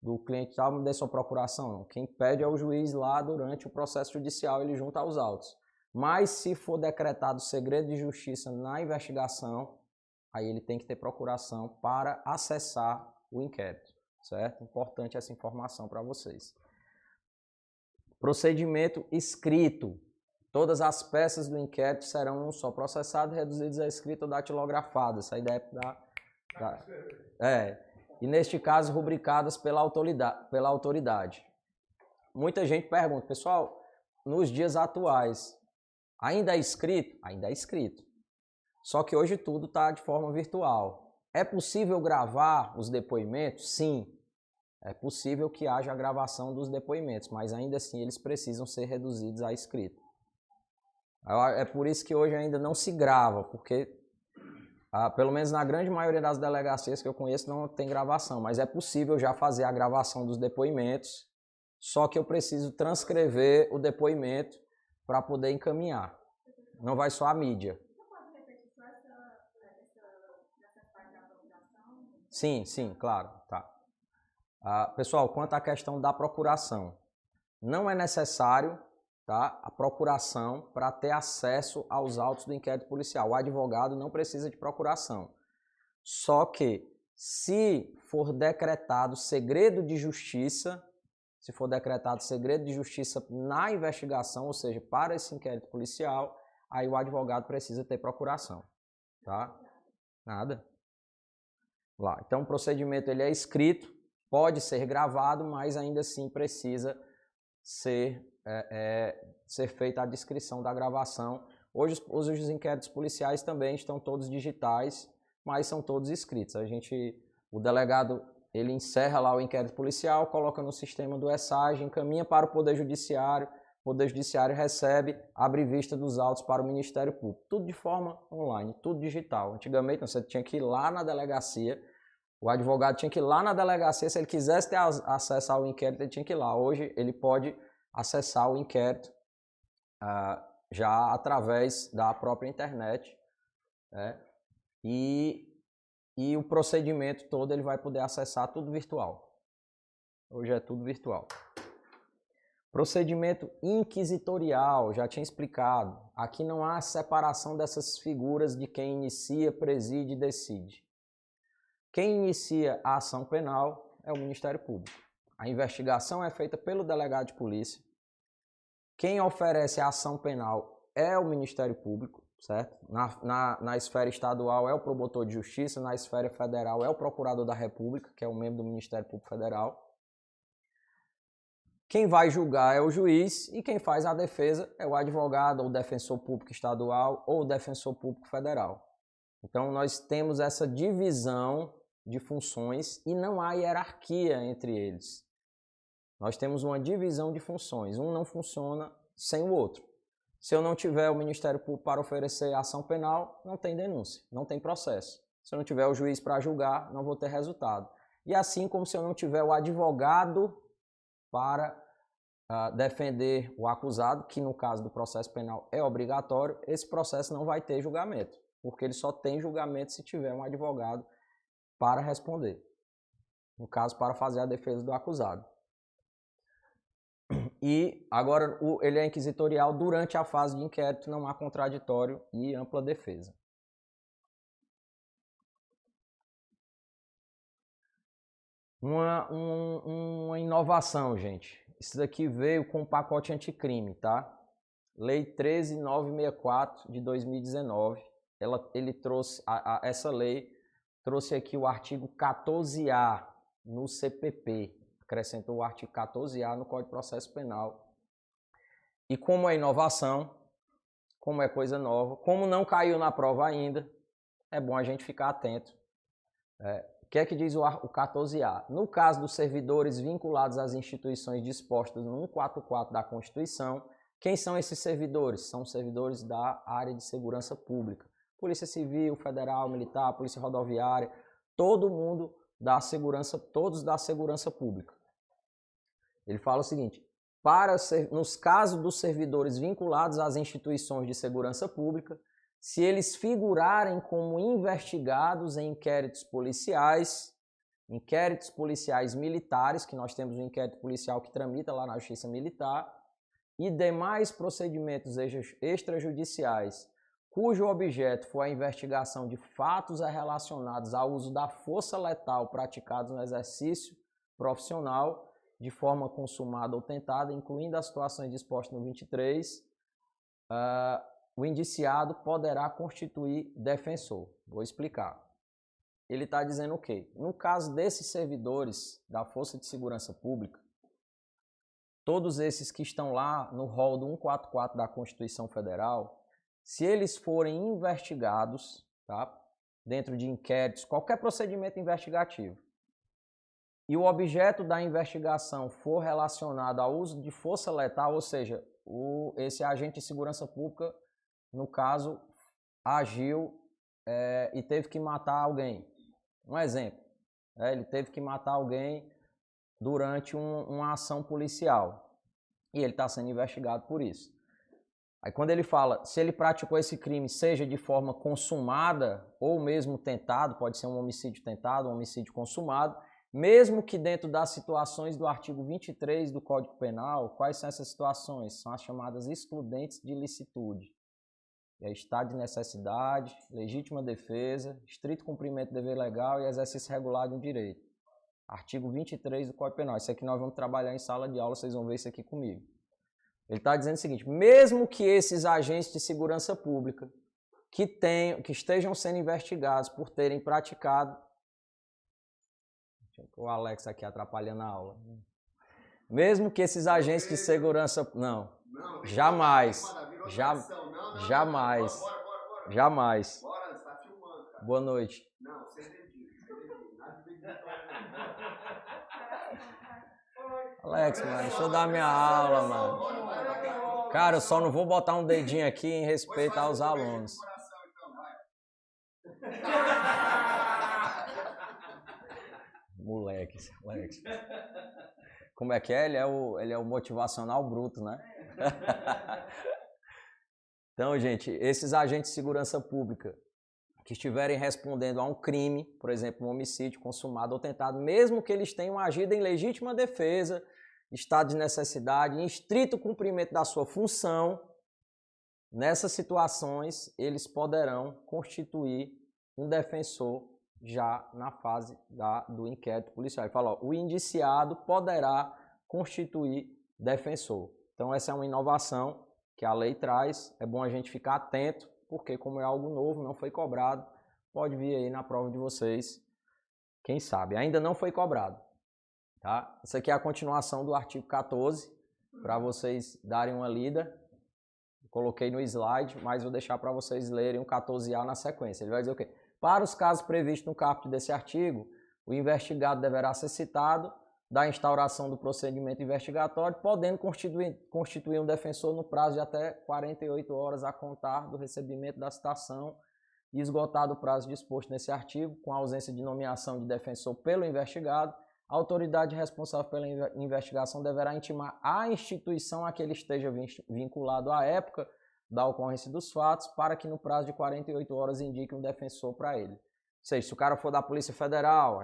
do cliente tal, me dê sua procuração. Não. Quem pede é o juiz lá durante o processo judicial, ele junta aos autos. Mas se for decretado segredo de justiça na investigação, aí ele tem que ter procuração para acessar o inquérito. Certo? Importante essa informação para vocês. Procedimento escrito. Todas as peças do inquérito serão um só processado, reduzidas a escrita ou datilografada. Essa ideia e neste caso rubricadas pela autoridade. Muita gente pergunta, pessoal, nos dias atuais, ainda é escrito? Ainda é escrito. Só que hoje tudo está de forma virtual. É possível gravar os depoimentos? Sim. É possível que haja a gravação dos depoimentos, mas ainda assim eles precisam ser reduzidos à escrita. É por isso que hoje ainda não se grava, porque pelo menos na grande maioria das delegacias que eu conheço não tem gravação, mas é possível já fazer a gravação dos depoimentos, só que eu preciso transcrever o depoimento para poder encaminhar. Não vai só a mídia. Você pode repetir só essa parte da procuração? Sim, claro. Tá. Pessoal, quanto à questão da procuração, não é necessário tá? A procuração para ter acesso aos autos do inquérito policial. O advogado não precisa de procuração. Só que, se for decretado segredo de justiça, na investigação, ou seja, para esse inquérito policial, aí o advogado precisa ter procuração, tá? Nada. Lá. Então, o procedimento ele é escrito, pode ser gravado, mas ainda assim precisa ser feita a descrição da gravação. Hoje os inquéritos policiais também estão todos digitais, mas são todos escritos. O delegado ele encerra lá o inquérito policial, coloca no sistema do ESAGE, encaminha para o Poder Judiciário recebe, abre vista dos autos para o Ministério Público. Tudo de forma online, tudo digital. Antigamente você tinha que ir lá na delegacia, o advogado tinha que ir lá na delegacia, se ele quisesse ter acesso ao inquérito, ele tinha que ir lá. Hoje ele pode acessar o inquérito já através da própria internet, né? E o procedimento todo ele vai poder acessar tudo virtual. Hoje é tudo virtual. Procedimento inquisitorial, já tinha explicado. Aqui não há separação dessas figuras de quem inicia, preside e decide. Quem inicia a ação penal é o Ministério Público. A investigação é feita pelo delegado de polícia. Quem oferece a ação penal é o Ministério Público, certo? Na esfera estadual é o promotor de justiça, na esfera federal é o procurador da República, que é um membro do Ministério Público Federal. Quem vai julgar é o juiz e quem faz a defesa é o advogado, ou o defensor público estadual ou o defensor público federal. Então nós temos essa divisão de funções e não há hierarquia entre eles. Nós temos uma divisão de funções, um não funciona sem o outro. Se eu não tiver o Ministério Público para oferecer ação penal, não tem denúncia, não tem processo. Se eu não tiver o juiz para julgar, não vou ter resultado. E assim como se eu não tiver o advogado para defender o acusado, que no caso do processo penal é obrigatório, esse processo não vai ter julgamento, porque ele só tem julgamento se tiver um advogado para responder, no caso para fazer a defesa do acusado. E agora ele é inquisitorial durante a fase de inquérito, não há contraditório e ampla defesa. Uma inovação, gente. Isso daqui veio com o pacote anticrime, tá? Lei 13.964 de 2019. Ele trouxe, essa lei trouxe aqui o artigo 14A no CPP. Acrescentou o artigo 14A no Código de Processo Penal. E como é inovação, como é coisa nova, como não caiu na prova ainda, é bom a gente ficar atento. O que é que diz o 14A? No caso dos servidores vinculados às instituições dispostas no 144 da Constituição, quem são esses servidores? São servidores da área de segurança pública. Polícia Civil, Federal, Militar, Polícia Rodoviária, todo mundo da segurança, todos da segurança pública. Ele fala o seguinte: nos casos dos servidores vinculados às instituições de segurança pública, se eles figurarem como investigados em inquéritos policiais militares, que nós temos um inquérito policial que tramita lá na Justiça Militar, e demais procedimentos extrajudiciais, cujo objeto for a investigação de fatos relacionados ao uso da força letal praticados no exercício profissional, de forma consumada ou tentada, incluindo as situações dispostas no 23, o indiciado poderá constituir defensor. Vou explicar. Ele está dizendo o quê? No caso desses servidores da Força de Segurança Pública, todos esses que estão lá no rol do 144 da Constituição Federal, se eles forem investigados, tá, dentro de inquéritos, qualquer procedimento investigativo, e o objeto da investigação for relacionado ao uso de força letal, ou seja, esse agente de segurança pública, no caso, agiu e teve que matar alguém. Um exemplo, ele teve que matar alguém durante uma ação policial e ele está sendo investigado por isso. Aí quando ele fala, se ele praticou esse crime, seja de forma consumada ou mesmo tentado, pode ser um homicídio tentado, um homicídio consumado, Mesmo que dentro das situações do artigo 23 do Código Penal, quais são essas situações? São as chamadas excludentes de licitude. É estado de necessidade, legítima defesa, estrito cumprimento do dever legal e exercício regular de um direito. Artigo 23 do Código Penal. Isso aqui nós vamos trabalhar em sala de aula, vocês vão ver isso aqui comigo. Ele está dizendo o seguinte, mesmo que esses agentes de segurança pública que estejam sendo investigados por terem praticado... O Alex aqui atrapalhando a aula. Mesmo que esses agentes de segurança... Não, jamais. Jamais. Jamais. Boa noite. Não, Alex, mano, deixa eu dar minha aula, mano. Cara, eu só não vou botar um dedinho aqui em respeito aos alunos. Moleque. Como é que é? Ele é o motivacional bruto, né? Então, gente, esses agentes de segurança pública que estiverem respondendo a um crime, por exemplo, um homicídio consumado ou tentado, mesmo que eles tenham agido em legítima defesa, estado de necessidade, em estrito cumprimento da sua função, nessas situações, eles poderão constituir um defensor já na fase do inquérito policial. Ele fala, ó, o indiciado poderá constituir defensor. Então, essa é uma inovação que a lei traz. É bom a gente ficar atento, porque como é algo novo, não foi cobrado, pode vir aí na prova de vocês, quem sabe. Ainda não foi cobrado. Tá? Isso aqui é a continuação do artigo 14, para vocês darem uma lida. Coloquei no slide, mas vou deixar para vocês lerem o 14A na sequência. Ele vai dizer o quê? Para os casos previstos no caput desse artigo, o investigado deverá ser citado da instauração do procedimento investigatório, podendo constituir um defensor no prazo de até 48 horas a contar do recebimento da citação e esgotado o prazo disposto nesse artigo, com a ausência de nomeação de defensor pelo investigado, a autoridade responsável pela investigação deverá intimar a instituição a que ele esteja vinculado à época da ocorrência dos fatos, para que no prazo de 48 horas indique um defensor para ele. Ou seja, se o cara for da Polícia Federal,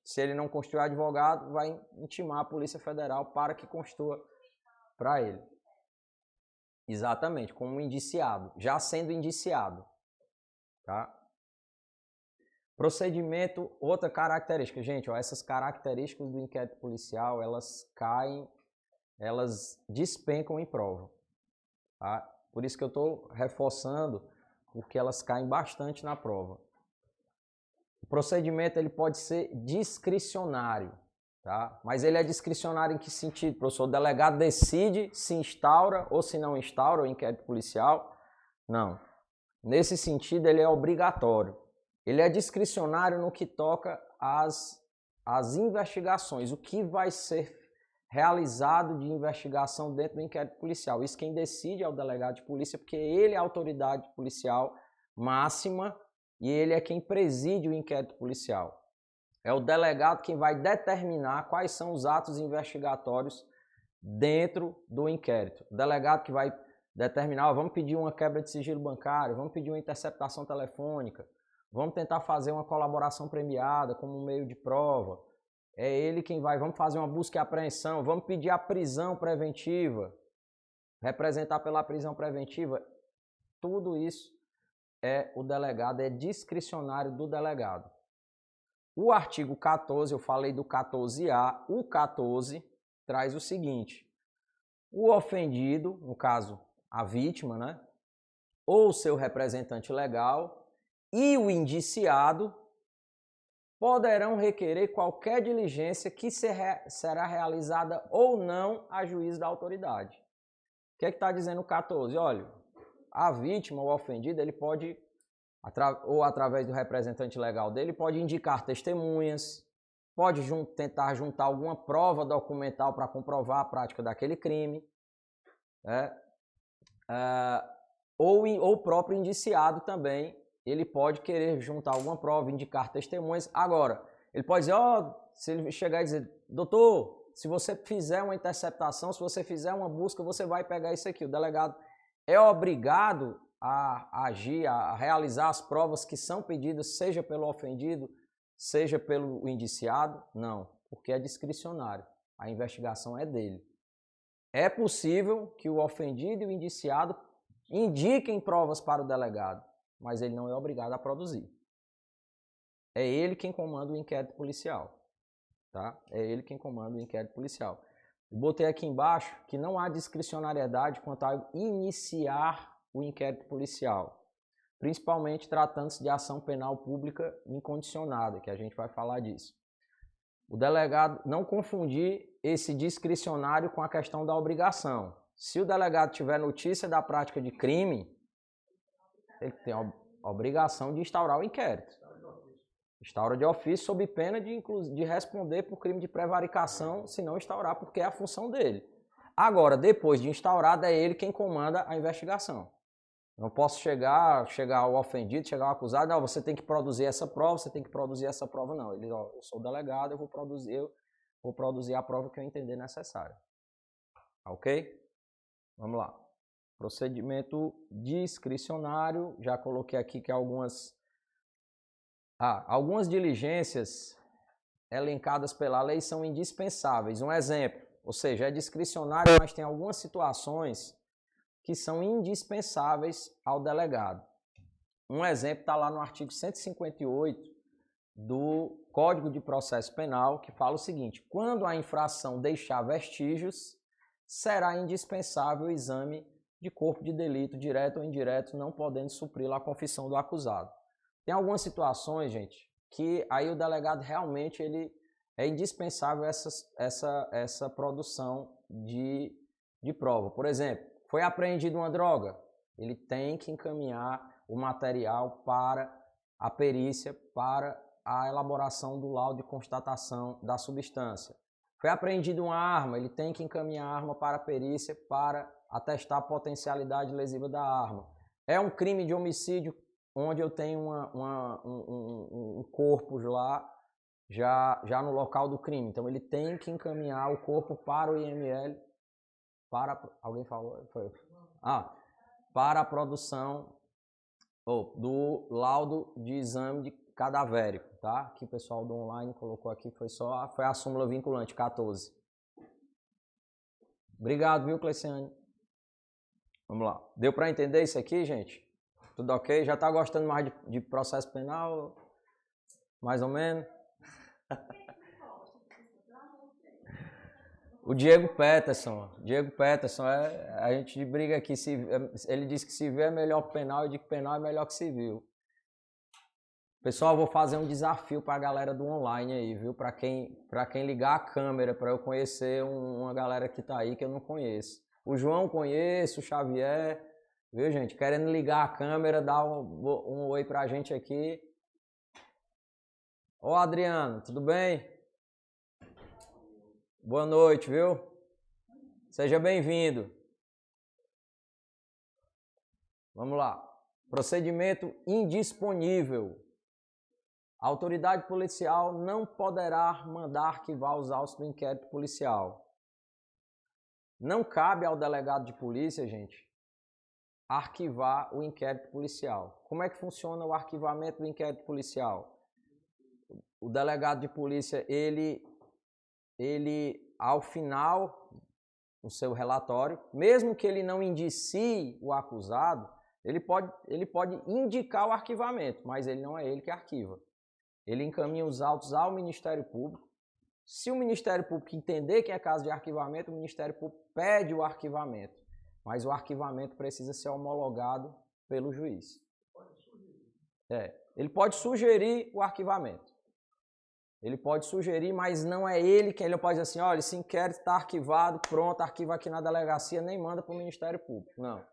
se ele não constituir advogado, vai intimar a Polícia Federal para que constitua para ele. Exatamente, como indiciado, já sendo indiciado. Tá? Procedimento, outra característica. Gente, ó, essas características do inquérito policial, elas despencam em prova. Tá? Por isso que eu estou reforçando, porque elas caem bastante na prova. O procedimento ele pode ser discricionário, tá? Mas ele é discricionário em que sentido, professor? O delegado decide se instaura ou se não instaura o inquérito policial? Não. Nesse sentido, ele é obrigatório. Ele é discricionário no que toca às investigações, o que vai ser realizado de investigação dentro do inquérito policial. Isso quem decide é o delegado de polícia, porque ele é a autoridade policial máxima e ele é quem preside o inquérito policial. É o delegado quem vai determinar quais são os atos investigatórios dentro do inquérito. O delegado que vai determinar, vamos pedir uma quebra de sigilo bancário, vamos pedir uma interceptação telefônica, vamos tentar fazer uma colaboração premiada como um meio de prova. É ele quem vai, vamos fazer uma busca e apreensão, vamos pedir a prisão preventiva, representar pela prisão preventiva. Tudo isso o delegado, é discricionário do delegado. O artigo 14, eu falei do 14A, o 14 traz o seguinte: o ofendido, no caso a vítima, né, ou seu representante legal e o indiciado poderão requerer qualquer diligência que será realizada ou não a juízo da autoridade. O que é que está dizendo o 14? Olha, a vítima, o ofendido, ele pode, ou através do representante legal dele, pode indicar testemunhas, pode tentar juntar alguma prova documental para comprovar a prática daquele crime, né? Ou o próprio indiciado também, ele pode querer juntar alguma prova, indicar testemunhas. Agora, ele pode dizer, se ele chegar e dizer, doutor, se você fizer uma interceptação, se você fizer uma busca, você vai pegar isso aqui. O delegado é obrigado a agir, a realizar as provas que são pedidas, seja pelo ofendido, seja pelo indiciado? Não, porque é discricionário. A investigação é dele. É possível que o ofendido e o indiciado indiquem provas para o delegado, mas ele não é obrigado a produzir. É ele quem comanda o inquérito policial. Tá? É ele quem comanda o inquérito policial. Eu botei aqui embaixo que não há discricionariedade quanto a iniciar o inquérito policial, principalmente tratando-se de ação penal pública incondicionada, que a gente vai falar disso. O delegado não confundir esse discricionário com a questão da obrigação. Se o delegado tiver notícia da prática de crime, ele tem a obrigação de instaurar o inquérito. Instaura de ofício sob pena de responder por crime de prevaricação, se não instaurar, porque é a função dele. Agora, depois de instaurado, é ele quem comanda a investigação. Não posso chegar ao ofendido, chegar ao acusado, não, você tem que produzir essa prova, você tem que produzir essa prova, não. Ele, ó, eu sou o delegado, eu vou produzir a prova que eu entender necessária. Ok? Vamos lá. Procedimento discricionário, já coloquei aqui que algumas diligências elencadas pela lei são indispensáveis. Um exemplo, ou seja, é discricionário, mas tem algumas situações que são indispensáveis ao delegado. Um exemplo está lá no artigo 158 do Código de Processo Penal, que fala o seguinte: quando a infração deixar vestígios, será indispensável o exame de corpo de delito, direto ou indireto, não podendo supri-la a confissão do acusado. Tem algumas situações, gente, que aí o delegado realmente ele é indispensável essa produção de prova. Por exemplo, foi apreendida uma droga, ele tem que encaminhar o material para a perícia, para a elaboração do laudo de constatação da substância. Foi apreendida uma arma, ele tem que encaminhar a arma para a perícia para atestar a potencialidade lesiva da arma. É um crime de homicídio onde eu tenho um corpo lá já no local do crime. Então ele tem que encaminhar o corpo para o IML, alguém falou? Foi. Para a produção do laudo de exame de cadavérico, tá? Que o pessoal do online colocou aqui, foi a súmula vinculante 14. Obrigado, viu, Cleciane? Vamos lá. Deu para entender isso aqui, gente? Tudo ok? Já tá gostando mais de processo penal? Mais ou menos? O Diego Peterson, a gente briga aqui, ele disse que civil é melhor que penal, eu digo que penal é melhor que civil. Pessoal, vou fazer um desafio para a galera do online aí, viu? Para quem ligar a câmera, para eu conhecer uma galera que tá aí que eu não conheço. O João conheço, o Xavier, viu, gente? Querendo ligar a câmera, dá um oi pra gente aqui. Ô, Adriano, tudo bem? Boa noite, viu? Seja bem-vindo. Vamos lá. Procedimento indisponível. A autoridade policial não poderá mandar arquivar os autos do inquérito policial. Não cabe ao delegado de polícia, gente, arquivar o inquérito policial. Como é que funciona o arquivamento do inquérito policial? O delegado de polícia, ele ao final, no seu relatório, mesmo que ele não indicie o acusado, ele pode indicar o arquivamento, mas ele não é ele que arquiva. Ele encaminha os autos ao Ministério Público. Se o Ministério Público entender que é caso de arquivamento, o Ministério Público pede o arquivamento. Mas o arquivamento precisa ser homologado pelo juiz. Ele pode sugerir o arquivamento. Ele pode sugerir, mas não é ele quem ele pode dizer assim, olha, esse inquérito está arquivado, pronto, arquiva aqui na delegacia, nem manda para o Ministério Público. Não.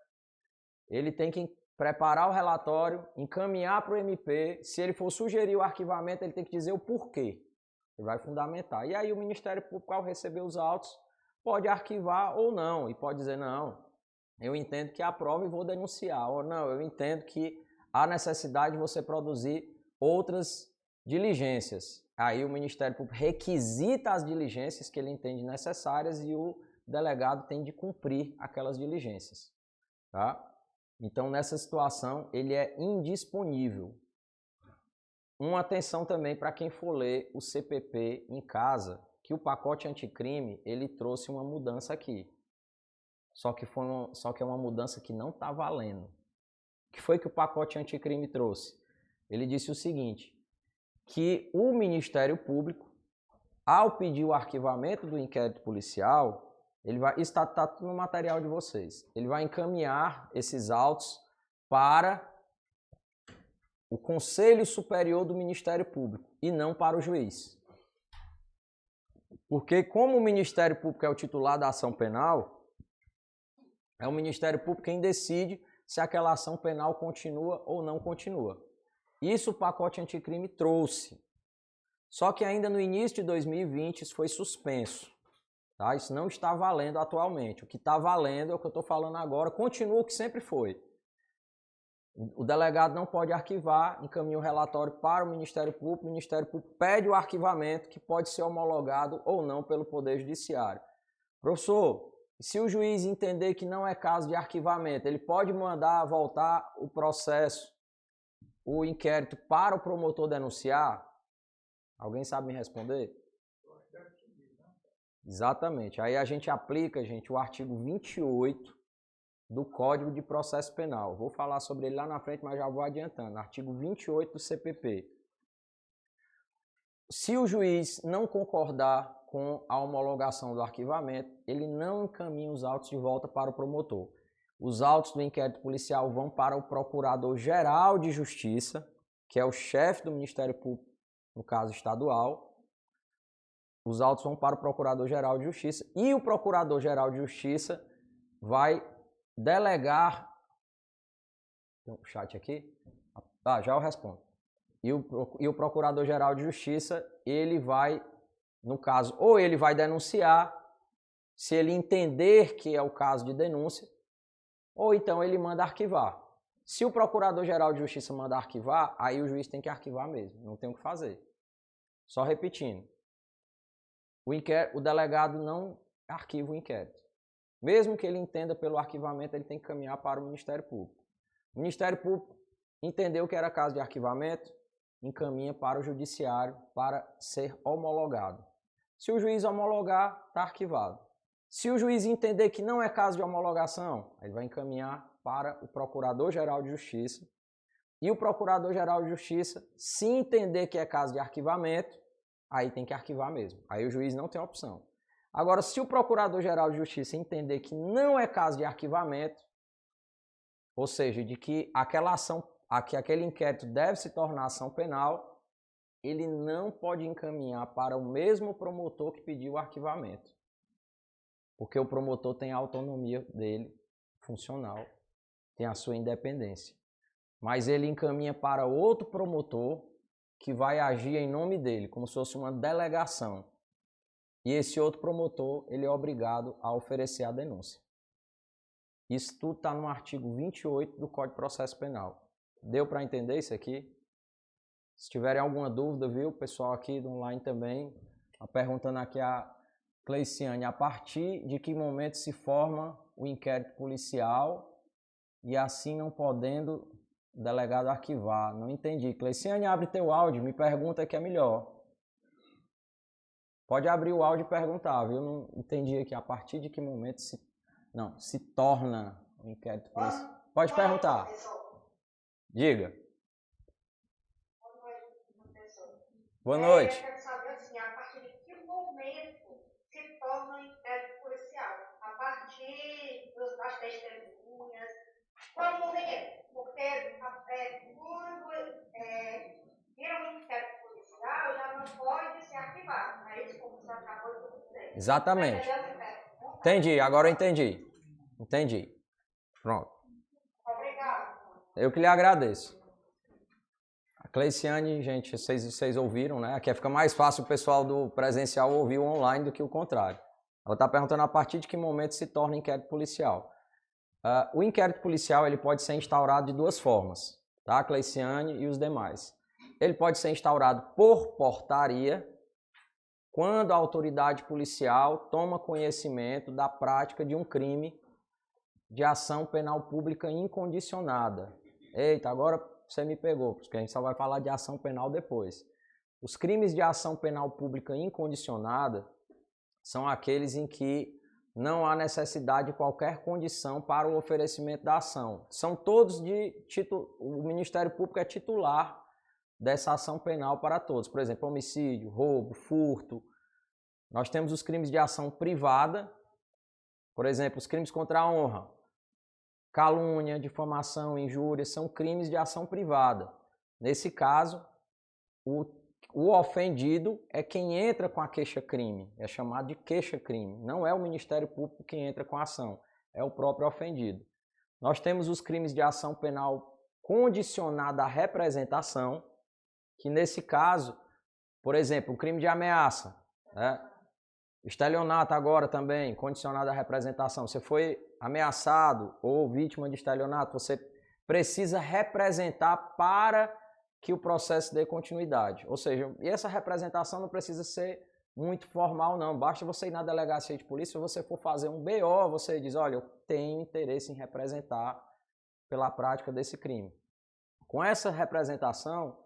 Ele tem que preparar o relatório, encaminhar para o MP. Se ele for sugerir o arquivamento, ele tem que dizer o porquê. Ele vai fundamentar. E aí o Ministério Público, ao receber os autos, pode arquivar ou não. E pode dizer, não, eu entendo que há prova e vou denunciar. Ou não, eu entendo que há necessidade de você produzir outras diligências. Aí o Ministério Público requisita as diligências que ele entende necessárias e o delegado tem de cumprir aquelas diligências. Tá? Então, nessa situação, ele é indisponível. Uma atenção também para quem for ler o CPP em casa, que o pacote anticrime, ele trouxe uma mudança aqui. Só que é uma mudança que não está valendo. O que foi que o pacote anticrime trouxe? Ele disse o seguinte, que o Ministério Público, ao pedir o arquivamento do inquérito policial, ele vai, está tudo no material de vocês, ele vai encaminhar esses autos para o Conselho Superior do Ministério Público e não para o juiz. Porque como o Ministério Público é o titular da ação penal, é o Ministério Público quem decide se aquela ação penal continua ou não continua. Isso o pacote anticrime trouxe. Só que ainda no início de 2020 isso foi suspenso. Tá? Isso não está valendo atualmente. O que está valendo é o que eu estou falando agora, continua o que sempre foi. O delegado não pode arquivar, encaminha o relatório para o Ministério Público pede o arquivamento, que pode ser homologado ou não pelo Poder Judiciário. Professor, se o juiz entender que não é caso de arquivamento, ele pode mandar voltar o processo, o inquérito para o promotor denunciar? Alguém sabe me responder? Exatamente. Aí a gente aplica, gente, o artigo 28 do Código de Processo Penal. Vou falar sobre ele lá na frente, mas já vou adiantando. Artigo 28 do CPP. Se o juiz não concordar com a homologação do arquivamento, ele não encaminha os autos de volta para o promotor. Os autos do inquérito policial vão para o Procurador-Geral de Justiça, que é o chefe do Ministério Público, no caso estadual. Os autos vão para o Procurador-Geral de Justiça e o Procurador-Geral de Justiça vai delegar... Tem um chat aqui? Ah, já eu respondo. E o Procurador-Geral de Justiça, ele vai, no caso, ou ele vai denunciar, se ele entender que é o caso de denúncia, ou então ele manda arquivar. Se o Procurador-Geral de Justiça manda arquivar, aí o juiz tem que arquivar mesmo, não tem o que fazer. Só repetindo, o delegado não arquiva o inquérito. Mesmo que ele entenda pelo arquivamento, ele tem que caminhar para o Ministério Público. O Ministério Público entendeu que era caso de arquivamento, encaminha para o Judiciário para ser homologado. Se o juiz homologar, está arquivado. Se o juiz entender que não é caso de homologação, ele vai encaminhar para o Procurador-Geral de Justiça. E o Procurador-Geral de Justiça, se entender que é caso de arquivamento, aí tem que arquivar mesmo. Aí o juiz não tem opção. Agora, se o Procurador-Geral de Justiça entender que não é caso de arquivamento, ou seja, de que aquele inquérito deve se tornar ação penal, ele não pode encaminhar para o mesmo promotor que pediu o arquivamento. Porque o promotor tem a autonomia dele, funcional, tem a sua independência. Mas ele encaminha para outro promotor que vai agir em nome dele, como se fosse uma delegação. E esse outro promotor, ele é obrigado a oferecer a denúncia. Isso tudo está no artigo 28 do Código de Processo Penal. Deu para entender isso aqui? Se tiverem alguma dúvida, viu, pessoal aqui do online também, perguntando aqui a Cleiciane, a partir de que momento se forma o inquérito policial e assim não podendo o delegado arquivar? Não entendi. Cleiciane, abre teu áudio, me pergunta que é melhor. Pode abrir o áudio e perguntar, viu? Não entendi aqui a partir de que momento se torna o inquérito policial. Pode perguntar. Diga. Boa noite. Eu quero saber assim, a partir de que momento se torna um inquérito policial? A partir das testemunhas? Qual momento? Porque quando vira um inquérito policial, já não pode ser arquivado. Não é isso como você acabou de dizer? Exatamente. Entendi, agora eu entendi. Entendi. Pronto. Obrigado. Eu que lhe agradeço. A Cleiciane, gente, vocês ouviram, né? Aqui fica mais fácil o pessoal do presencial ouvir o online do que o contrário. Ela está perguntando a partir de que momento se torna inquérito policial. O inquérito policial ele pode ser instaurado de duas formas, tá? Cleiciane e os demais. Ele pode ser instaurado por portaria, quando a autoridade policial toma conhecimento da prática de um crime de ação penal pública incondicionada. Eita, agora você me pegou, porque a gente só vai falar de ação penal depois. Os crimes de ação penal pública incondicionada são aqueles em que não há necessidade de qualquer condição para o oferecimento da ação. São todos de título, o Ministério Público é titular dessa ação penal para todos. Por exemplo, homicídio, roubo, furto. Nós temos os crimes de ação privada, por exemplo, os crimes contra a honra, calúnia, difamação, injúria, são crimes de ação privada. Nesse caso, o ofendido é quem entra com a queixa-crime, é chamado de queixa-crime. Não é o Ministério Público quem entra com a ação, é o próprio ofendido. Nós temos os crimes de ação penal condicionada à representação, que nesse caso, por exemplo, o crime de ameaça, né? Estelionato agora também, condicionado à representação. Você foi ameaçado ou vítima de estelionato, você precisa representar para que o processo dê continuidade. Ou seja, e essa representação não precisa ser muito formal não, basta você ir na delegacia de polícia, se você for fazer um BO, você diz, olha, eu tenho interesse em representar pela prática desse crime. Com essa representação,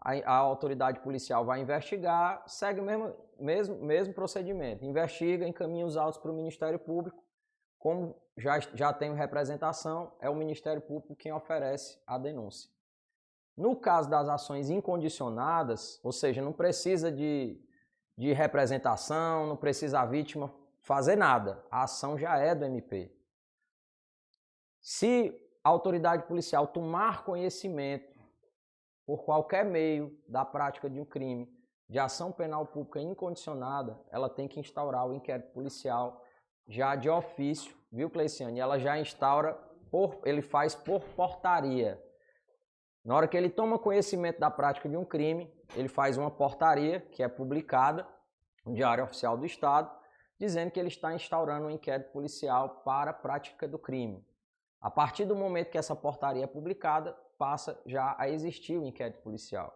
a autoridade policial vai investigar, segue o mesmo procedimento, investiga, encaminha os autos para o Ministério Público, como já tem representação, é o Ministério Público quem oferece a denúncia. No caso das ações incondicionadas, ou seja, não precisa de representação, não precisa a vítima fazer nada, a ação já é do MP. Se a autoridade policial tomar conhecimento por qualquer meio da prática de um crime de ação penal pública incondicionada, ela tem que instaurar o inquérito policial já de ofício, viu, Cleiciane? Ela já instaura, ele faz por portaria. Na hora que ele toma conhecimento da prática de um crime, ele faz uma portaria que é publicada no Diário Oficial do Estado, dizendo que ele está instaurando um inquérito policial para a prática do crime. A partir do momento que essa portaria é publicada, passa já a existir o inquérito policial.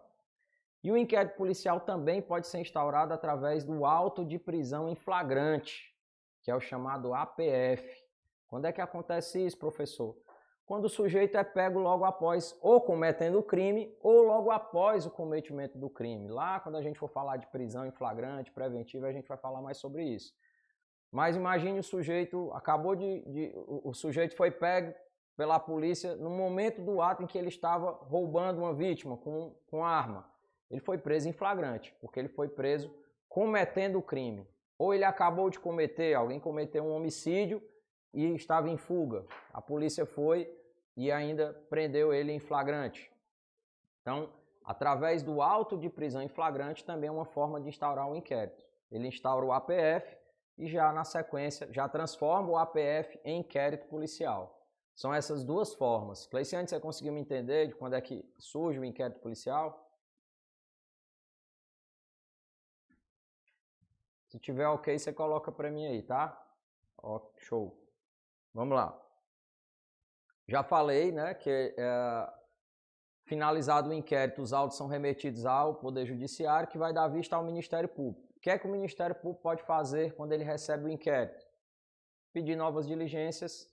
E o inquérito policial também pode ser instaurado através do auto de prisão em flagrante, que é o chamado APF. Quando é que acontece isso, professor? Quando o sujeito é pego logo após ou cometendo o crime ou logo após o cometimento do crime. Lá, quando a gente for falar de prisão em flagrante, preventiva, a gente vai falar mais sobre isso. Mas imagine o sujeito, o sujeito foi pego pela polícia no momento do ato em que ele estava roubando uma vítima com arma. Ele foi preso em flagrante, porque ele foi preso cometendo o crime. Ou ele acabou de cometer, alguém cometeu um homicídio e estava em fuga. A polícia foi e ainda prendeu ele em flagrante. Então, através do auto de prisão em flagrante, também é uma forma de instaurar um inquérito. Ele instaura o APF e já na sequência, já transforma o APF em inquérito policial. São essas duas formas. Cleiciane, você conseguiu me entender de quando é que surge o inquérito policial? Se tiver ok, você coloca para mim aí, tá? Ó, show. Vamos lá. Já falei, né, que finalizado o inquérito, os autos são remetidos ao Poder Judiciário, que vai dar vista ao Ministério Público. O que é que o Ministério Público pode fazer quando ele recebe o inquérito? Pedir novas diligências,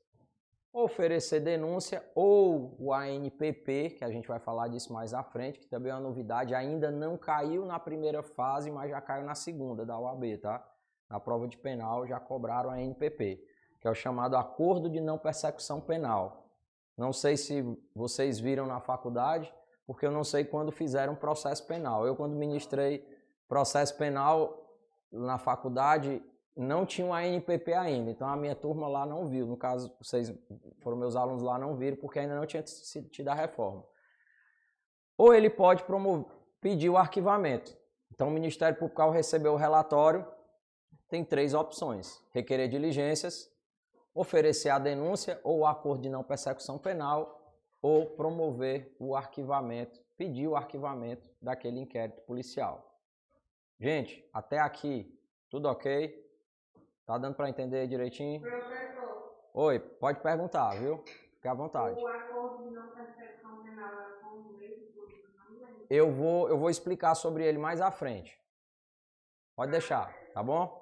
oferecer denúncia ou o ANPP, que a gente vai falar disso mais à frente, que também é uma novidade, ainda não caiu na primeira fase, mas já caiu na segunda da OAB, tá? Na prova de penal já cobraram a ANPP, que é o chamado Acordo de Não Persecução Penal. Não sei se vocês viram na faculdade, porque eu não sei quando fizeram processo penal. Eu, quando ministrei processo penal na faculdade, não tinha um ANPP ainda, então a minha turma lá não viu. No caso, vocês foram meus alunos lá, não viram, porque ainda não tinha tido a reforma. Ou ele pode pedir o arquivamento. Então o Ministério Público, ao receber o relatório, tem 3 opções: requerer diligências, oferecer a denúncia ou o acordo de não persecução penal, ou promover o arquivamento, pedir o arquivamento daquele inquérito policial. Gente, até aqui, tudo ok? Tá dando para entender direitinho? Professor. Oi, pode perguntar, viu? Fique à vontade. O acordo de não persecução penal é com o meio público também? Eu vou explicar sobre ele mais à frente. Pode deixar, tá bom?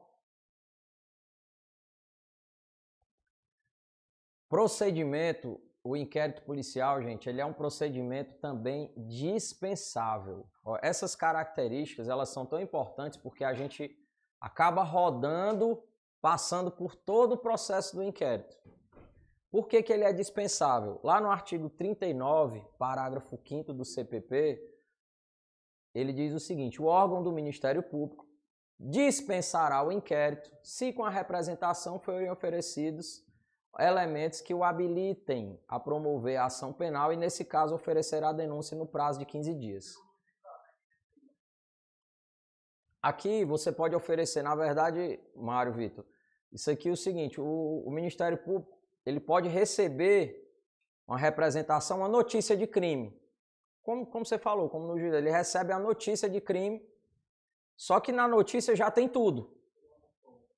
Procedimento, o inquérito policial, gente, ele é um procedimento também dispensável. Ó, essas características, elas são tão importantes porque a gente acaba rodando, passando por todo o processo do inquérito. Por que que ele é dispensável? Lá no artigo 39, parágrafo 5º do CPP, ele diz o seguinte: o órgão do Ministério Público dispensará o inquérito se com a representação forem oferecidos elementos que o habilitem a promover a ação penal e, nesse caso, oferecerá a denúncia no prazo de 15 dias. Aqui você pode oferecer, na verdade, Mário Vitor, isso aqui é o seguinte: o Ministério Público ele pode receber uma representação, uma notícia de crime. Como você falou, como no juízo, ele recebe a notícia de crime, só que na notícia já tem tudo.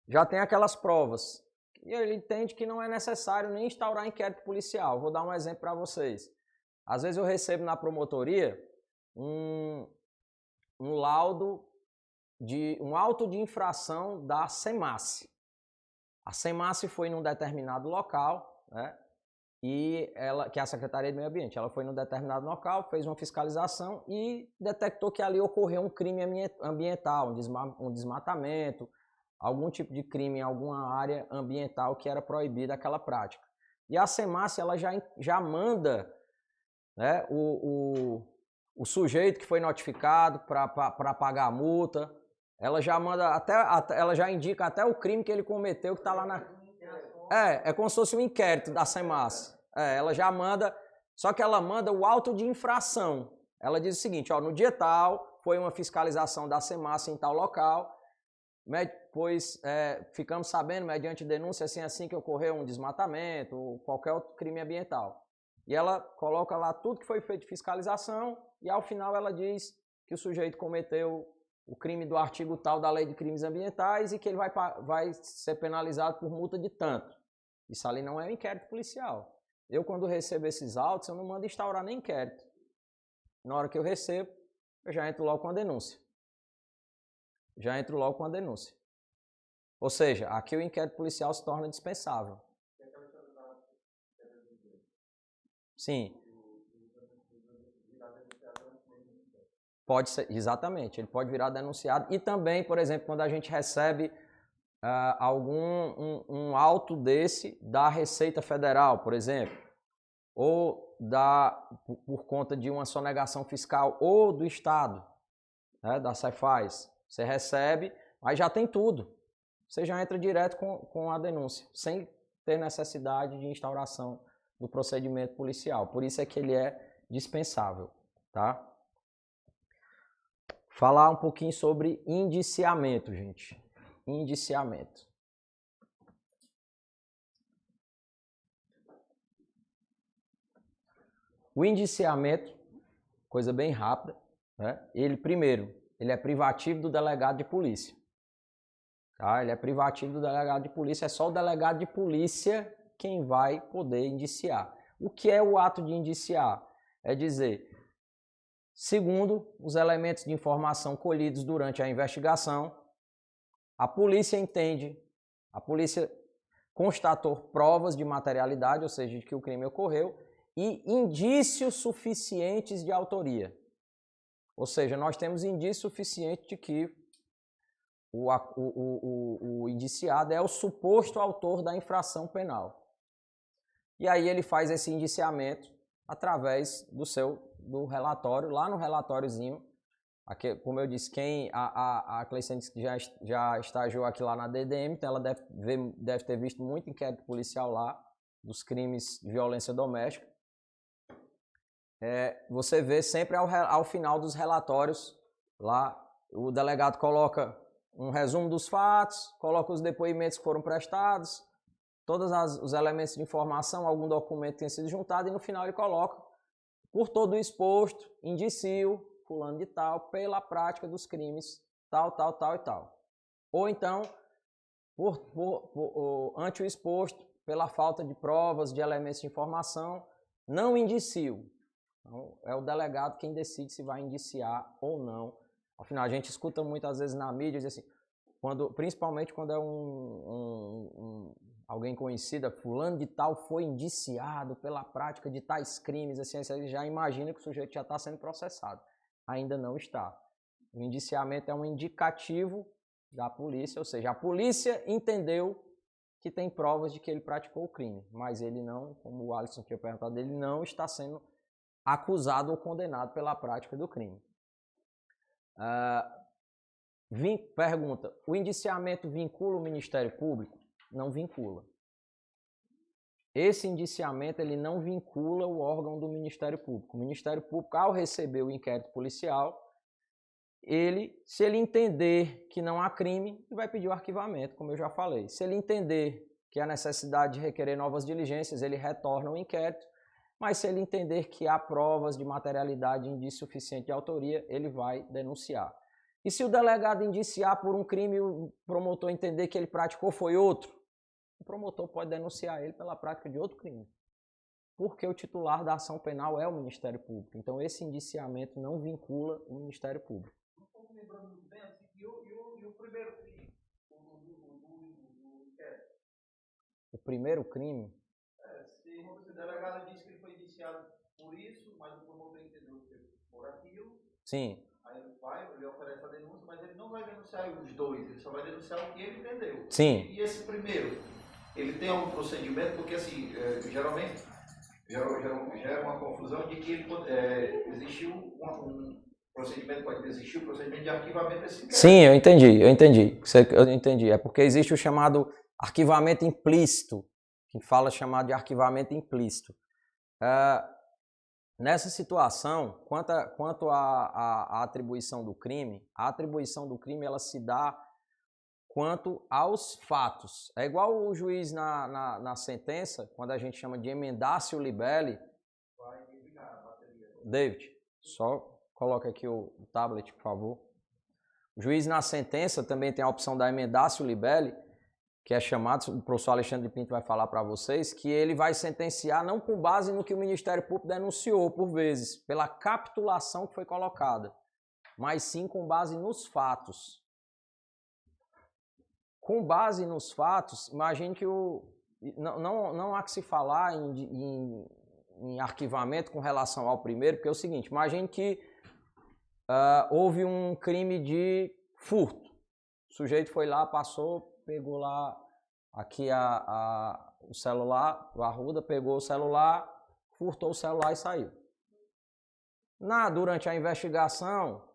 Já tem aquelas provas. E ele entende que não é necessário nem instaurar inquérito policial. Vou dar um exemplo para vocês. Às vezes eu recebo na promotoria um laudo um auto de infração da SEMASSE. A SEMASSE foi num determinado local, né? E ela, que é a Secretaria do Meio Ambiente, ela foi num determinado local, fez uma fiscalização e detectou que ali ocorreu um crime ambiental, um desmatamento, algum tipo de crime em alguma área ambiental que era proibida aquela prática. E a SEMASSE ela já manda, né, o sujeito que foi notificado para pagar a multa, ela já manda ela já indica até o crime que ele cometeu que está lá na... É como se fosse um inquérito da SEMASSE. Ela já manda, só que ela manda o auto de infração. Ela diz o seguinte: ó, no dia tal, foi uma fiscalização da SEMASSE em tal local, pois ficamos sabendo, mediante denúncia assim que ocorreu um desmatamento ou qualquer outro crime ambiental. E ela coloca lá tudo que foi feito de fiscalização e ao final ela diz que o sujeito cometeu o crime do artigo tal da Lei de Crimes Ambientais e que ele vai ser penalizado por multa de tanto. Isso ali não é um inquérito policial. Eu, quando recebo esses autos, eu não mando instaurar nem inquérito. Na hora que eu recebo, eu já entro logo com a denúncia. Ou seja, aqui o inquérito policial se torna dispensável. Sim. Pode ser, exatamente, ele pode virar denunciado. E também, por exemplo, quando a gente recebe um auto desse da Receita Federal, por exemplo, ou por conta de uma sonegação fiscal ou do Estado, né, da Cefaz, você recebe, mas já tem tudo. Você já entra direto com a denúncia, sem ter necessidade de instauração do procedimento policial. Por isso é que ele é dispensável, tá? Falar um pouquinho sobre indiciamento, gente. Indiciamento. O indiciamento, coisa bem rápida, né? Primeiro, ele é privativo do delegado de polícia. Tá? Ele é privativo do delegado de polícia, é só o delegado de polícia quem vai poder indiciar. O que é o ato de indiciar? É dizer, segundo os elementos de informação colhidos durante a investigação, a polícia constatou provas de materialidade, ou seja, de que o crime ocorreu, e indícios suficientes de autoria. Ou seja, nós temos indício suficiente de que o indiciado é o suposto autor da infração penal. E aí ele faz esse indiciamento através do relatório, lá no relatóriozinho. Aqui, como eu disse, a Cleiciane já estagiou aqui lá na DDM, então ela deve ter visto muito inquérito policial lá, dos crimes de violência doméstica. Você vê sempre ao final dos relatórios, lá o delegado coloca um resumo dos fatos, coloca os depoimentos que foram prestados, todos os elementos de informação, algum documento que tenha sido juntado, e no final ele coloca, por todo o exposto, indicio fulano de tal, pela prática dos crimes, tal, tal, tal e tal. Ou então, ante o exposto, pela falta de provas, de elementos de informação, não indicio. Então, é o delegado quem decide se vai indiciar ou não. Afinal, a gente escuta muitas vezes na mídia, assim, principalmente quando é alguém conhecido, fulano de tal foi indiciado pela prática de tais crimes, assim, você já imagina que o sujeito já está sendo processado. Ainda não está. O indiciamento é um indicativo da polícia, ou seja, a polícia entendeu que tem provas de que ele praticou o crime, mas ele não, como o Alisson tinha perguntado, ele não está sendo acusado ou condenado pela prática do crime. Pergunta, o indiciamento vincula o Ministério Público? Não vincula. Esse indiciamento ele não vincula o órgão do Ministério Público. O Ministério Público, ao receber o inquérito policial, se ele entender que não há crime, ele vai pedir o arquivamento, como eu já falei. Se ele entender que há necessidade de requerer novas diligências, ele retorna o inquérito. Mas se ele entender que há provas de materialidade e indício suficiente de autoria, ele vai denunciar. E se o delegado indiciar por um crime e o promotor entender que ele praticou foi outro, o promotor pode denunciar ele pela prática de outro crime. Porque o titular da ação penal é o Ministério Público. Então esse indiciamento não vincula o Ministério Público. Estou lembrando bem assim, e o primeiro crime do inquérito? O primeiro crime? Se o delegado disse que ele foi indiciado por isso, mas o promotor entendeu que por aquilo. Sim. Aí ele oferece a denúncia, mas ele não vai denunciar os dois, ele só vai denunciar o que ele entendeu. Sim. E esse primeiro, ele tem algum procedimento, porque assim, geralmente gera uma confusão de que existiu um procedimento, pode existir o procedimento de arquivamento desse inquérito. Sim, eu entendi. É porque existe o chamado arquivamento implícito, que fala chamado de arquivamento implícito. Nessa situação, quanto à atribuição do crime, a atribuição do crime ela se dá quanto aos fatos. É igual o juiz na sentença, quando a gente chama de emendatio libelli. Vai desligar a bateria. David, só coloca aqui o tablet, por favor. O juiz na sentença também tem a opção da emendatio libelli, que é chamado, o professor Alexandre Pinto vai falar para vocês, que ele vai sentenciar não com base no que o Ministério Público denunciou, por vezes, pela capitulação que foi colocada, mas sim com base nos fatos. Com base nos fatos, imagine que não há que se falar em arquivamento com relação ao primeiro, porque é o seguinte, imagine que houve um crime de furto. O sujeito foi lá, passou, pegou lá aqui o celular, o arruda, pegou o celular, furtou o celular e saiu. Durante a investigação,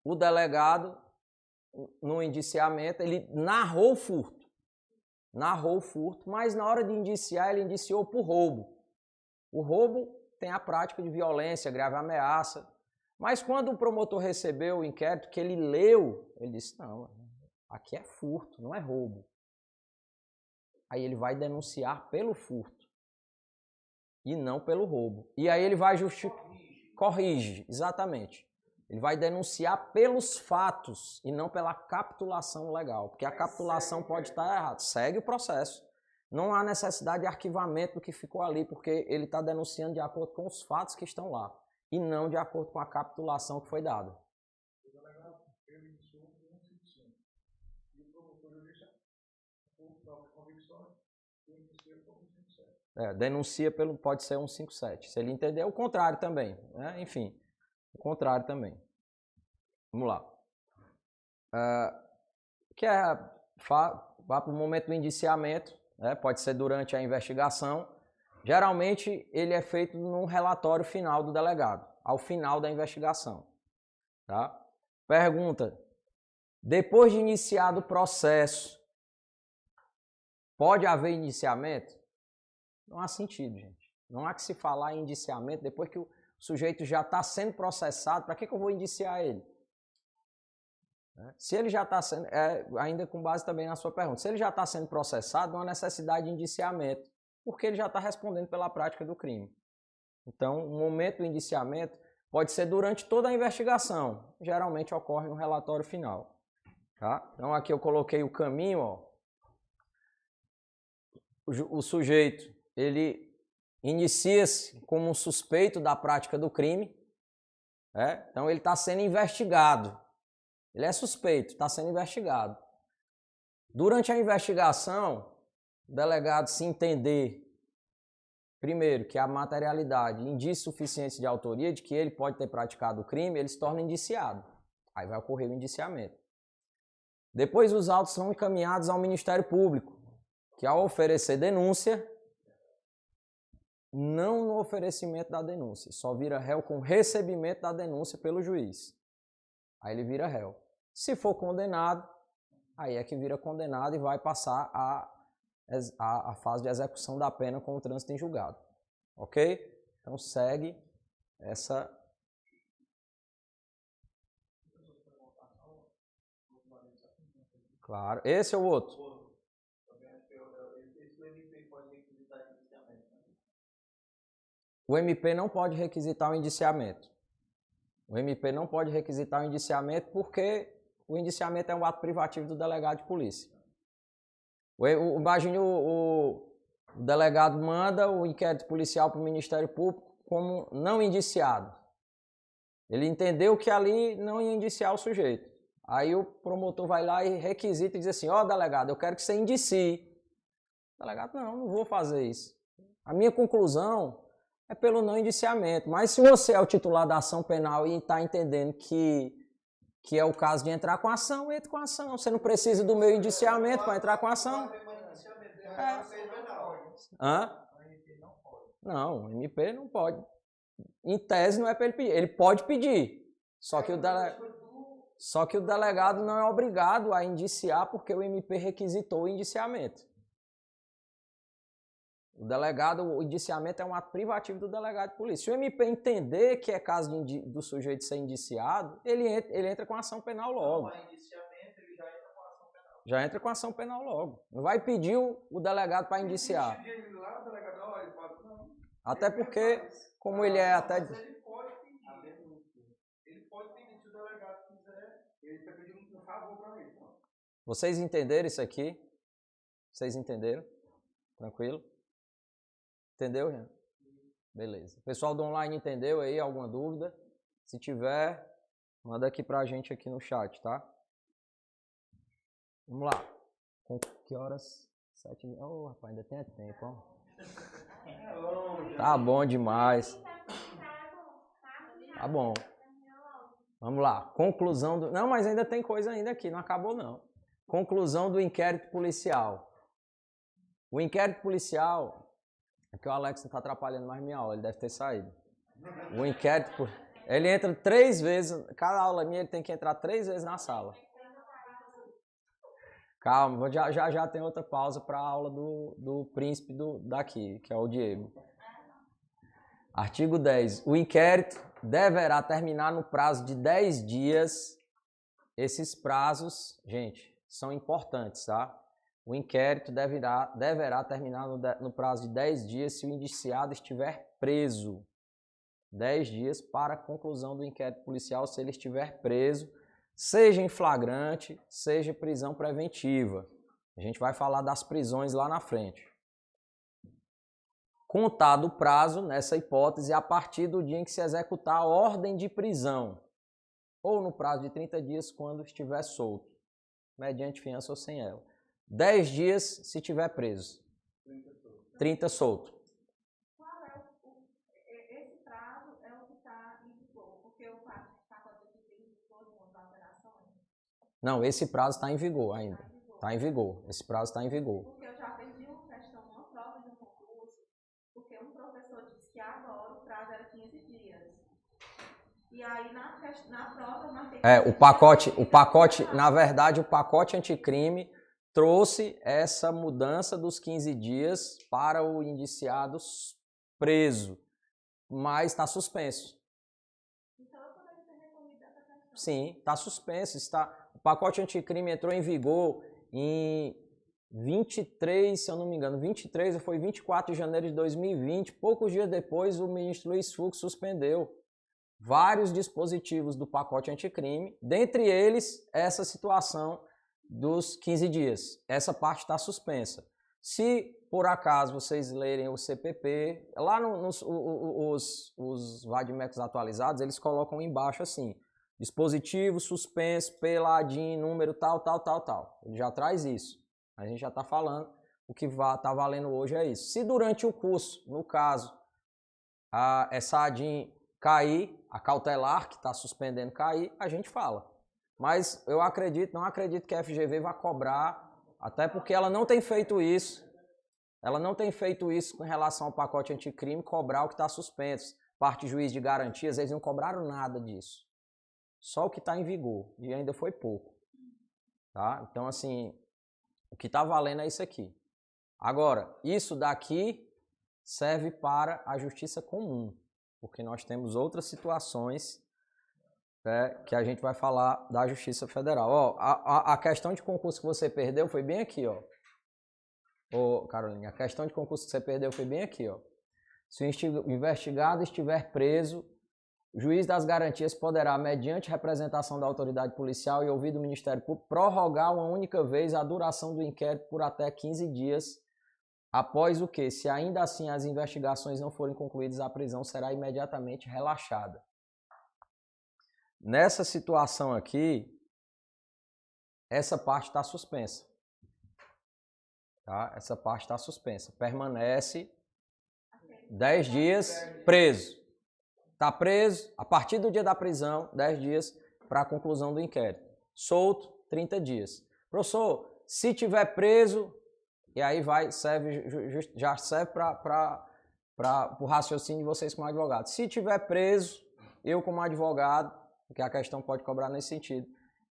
o delegado, no indiciamento, ele narrou o furto, mas na hora de indiciar, ele indiciou por roubo. O roubo tem a prática de violência, grave ameaça, mas quando o promotor recebeu o inquérito, que ele leu, ele disse, não, aqui é furto, não é roubo. Aí ele vai denunciar pelo furto e não pelo roubo. E aí ele vai corrige, exatamente. Ele vai denunciar pelos fatos e não pela capitulação legal, porque a capitulação pode estar errada. Segue o processo. Não há necessidade de arquivamento do que ficou ali, porque ele está denunciando de acordo com os fatos que estão lá e não de acordo com a capitulação que foi dada. Denuncia pode ser 157. Se ele entender, é o contrário também. Né? Enfim, o contrário também. Vamos lá. Vá para o momento do indiciamento, né? Pode ser durante a investigação. Geralmente, ele é feito num relatório final do delegado, ao final da investigação. Tá? Pergunta, depois de iniciado o processo, pode haver indiciamento? Não há sentido, gente. Não há que se falar em indiciamento depois que o sujeito já está sendo processado. Para que eu vou indiciar ele? Se ele já está sendo, ainda com base também na sua pergunta, se ele já está sendo processado, não há necessidade de indiciamento, porque ele já está respondendo pela prática do crime. Então, o momento do indiciamento pode ser durante toda a investigação. Geralmente ocorre no relatório final. Tá? Então, aqui eu coloquei o caminho. Ó. O sujeito, ele inicia-se como um suspeito da prática do crime. Então, ele está sendo investigado. Ele é suspeito, está sendo investigado. Durante a investigação, o delegado se entender, primeiro, que a materialidade, indício suficiente de autoria de que ele pode ter praticado o crime, ele se torna indiciado. Aí vai ocorrer o indiciamento. Depois os autos são encaminhados ao Ministério Público, que ao oferecer denúncia, não no oferecimento da denúncia, só vira réu com recebimento da denúncia pelo juiz. Aí ele vira réu. Se for condenado, aí é que vira condenado e vai passar a fase de execução da pena com o trânsito em julgado. Ok? Então segue essa... Claro. Esse é o outro. O MP não pode requisitar o indiciamento. O MP não pode requisitar o indiciamento porque o indiciamento é um ato privativo do delegado de polícia. Imagine o delegado manda o inquérito policial para o Ministério Público como não indiciado. Ele entendeu que ali não ia indiciar o sujeito. Aí o promotor vai lá e requisita e diz assim, ó, delegado, eu quero que você indicie. O delegado, não vou fazer isso. A minha conclusão é pelo não indiciamento. Mas se você é o titular da ação penal e está entendendo que é o caso de entrar com a ação, entre com a ação. Você não precisa do meu indiciamento para entrar com a ação. Hã? Não, o MP não pode. Em tese não é para ele pedir. Ele pode pedir. Só que o delegado não é obrigado a indiciar porque o MP requisitou o indiciamento. O indiciamento é um ato privativo do delegado de polícia. Se o MP entender que é caso do sujeito ser indiciado, ele entra com ação penal logo. Já entra com ação penal logo. Não vai pedir o delegado para indiciar. Até porque, como ele é até... Ele pode pedir se o delegado quiser, ele está pedindo um favor para ele. Vocês entenderam isso aqui? Vocês entenderam? Tranquilo? Entendeu, Jean? Beleza. O pessoal do online entendeu aí? Alguma dúvida? Se tiver, manda aqui pra gente aqui no chat, tá? Vamos lá. Com que horas? 7. Oh, rapaz, ainda tem tempo, ó. Tá bom demais. Tá bom. Vamos lá. Conclusão do... Não, mas ainda tem coisa ainda aqui, não acabou não. Conclusão do inquérito policial. O inquérito policial... É que o Alex não está atrapalhando mais minha aula, ele deve ter saído. O inquérito, ele entra 3 vezes, cada aula minha ele tem que entrar 3 vezes na sala. Calma, já tem outra pausa para a aula do príncipe daqui, que é o Diego. Artigo 10. O inquérito deverá terminar no prazo de 10 dias. Esses prazos, gente, são importantes, tá? O inquérito deverá terminar no prazo de 10 dias se o indiciado estiver preso. 10 dias para a conclusão do inquérito policial se ele estiver preso, seja em flagrante, seja prisão preventiva. A gente vai falar das prisões lá na frente. Contado o prazo, nessa hipótese, a partir do dia em que se executar a ordem de prisão, ou no prazo de 30 dias quando estiver solto, mediante fiança ou sem ela. 10 dias se tiver preso. 30 solto. Qual é esse prazo é o que está em vigor? Porque o pacote de crime todas as alterações? Não, esse prazo está em vigor ainda. Está em vigor. Esse prazo está em vigor. Porque eu já perdi uma prova de um concurso, porque um professor disse que agora o prazo era 15 dias. E aí na prova eu marquei... o pacote, na verdade, o pacote anticrime trouxe essa mudança dos 15 dias para o indiciado preso, mas está suspenso. Então eu poderia ter recorrido essa questão? Sim, está suspenso. O pacote anticrime entrou em vigor em 23, se eu não me engano, 23 ou foi 24 de janeiro de 2020. Poucos dias depois, o ministro Luiz Fux suspendeu vários dispositivos do pacote anticrime, dentre eles essa situação dos 15 dias. Essa parte está suspensa. Se, por acaso, vocês lerem o CPP, lá os vademecums atualizados, eles colocam embaixo assim, dispositivo suspenso pela ADIM, número tal. Ele já traz isso. A gente já está falando o que está valendo hoje é isso. Se durante o curso, no caso, essa ADIM cair, a cautelar que está suspendendo cair, a gente fala. Mas eu não acredito que a FGV vá cobrar, até porque ela não tem feito isso. Ela não tem feito isso com relação ao pacote anticrime, cobrar o que está suspenso. Parte juiz de garantias, eles não cobraram nada disso. Só o que está em vigor, e ainda foi pouco. Tá? Então, assim, o que está valendo é isso aqui. Agora, isso daqui serve para a justiça comum, porque nós temos outras situações, né, que a gente vai falar da Justiça Federal. Ó, a questão de concurso que você perdeu foi bem aqui, ó. Ô, Carolina, a questão de concurso que você perdeu foi bem aqui, ó. Se o investigado estiver preso, o juiz das garantias poderá, mediante representação da autoridade policial e ouvido do Ministério Público, prorrogar uma única vez a duração do inquérito por até 15 dias, após o que, se ainda assim as investigações não forem concluídas, a prisão será imediatamente relaxada. Nessa situação aqui, essa parte está suspensa. Tá? Essa parte está suspensa. Permanece 10 dias preso. Está preso, a partir do dia da prisão, 10 dias para a conclusão do inquérito. Solto, 30 dias. Professor, se tiver preso, e aí já serve para o raciocínio de vocês como advogado. Se tiver preso, eu como advogado, porque a questão pode cobrar nesse sentido,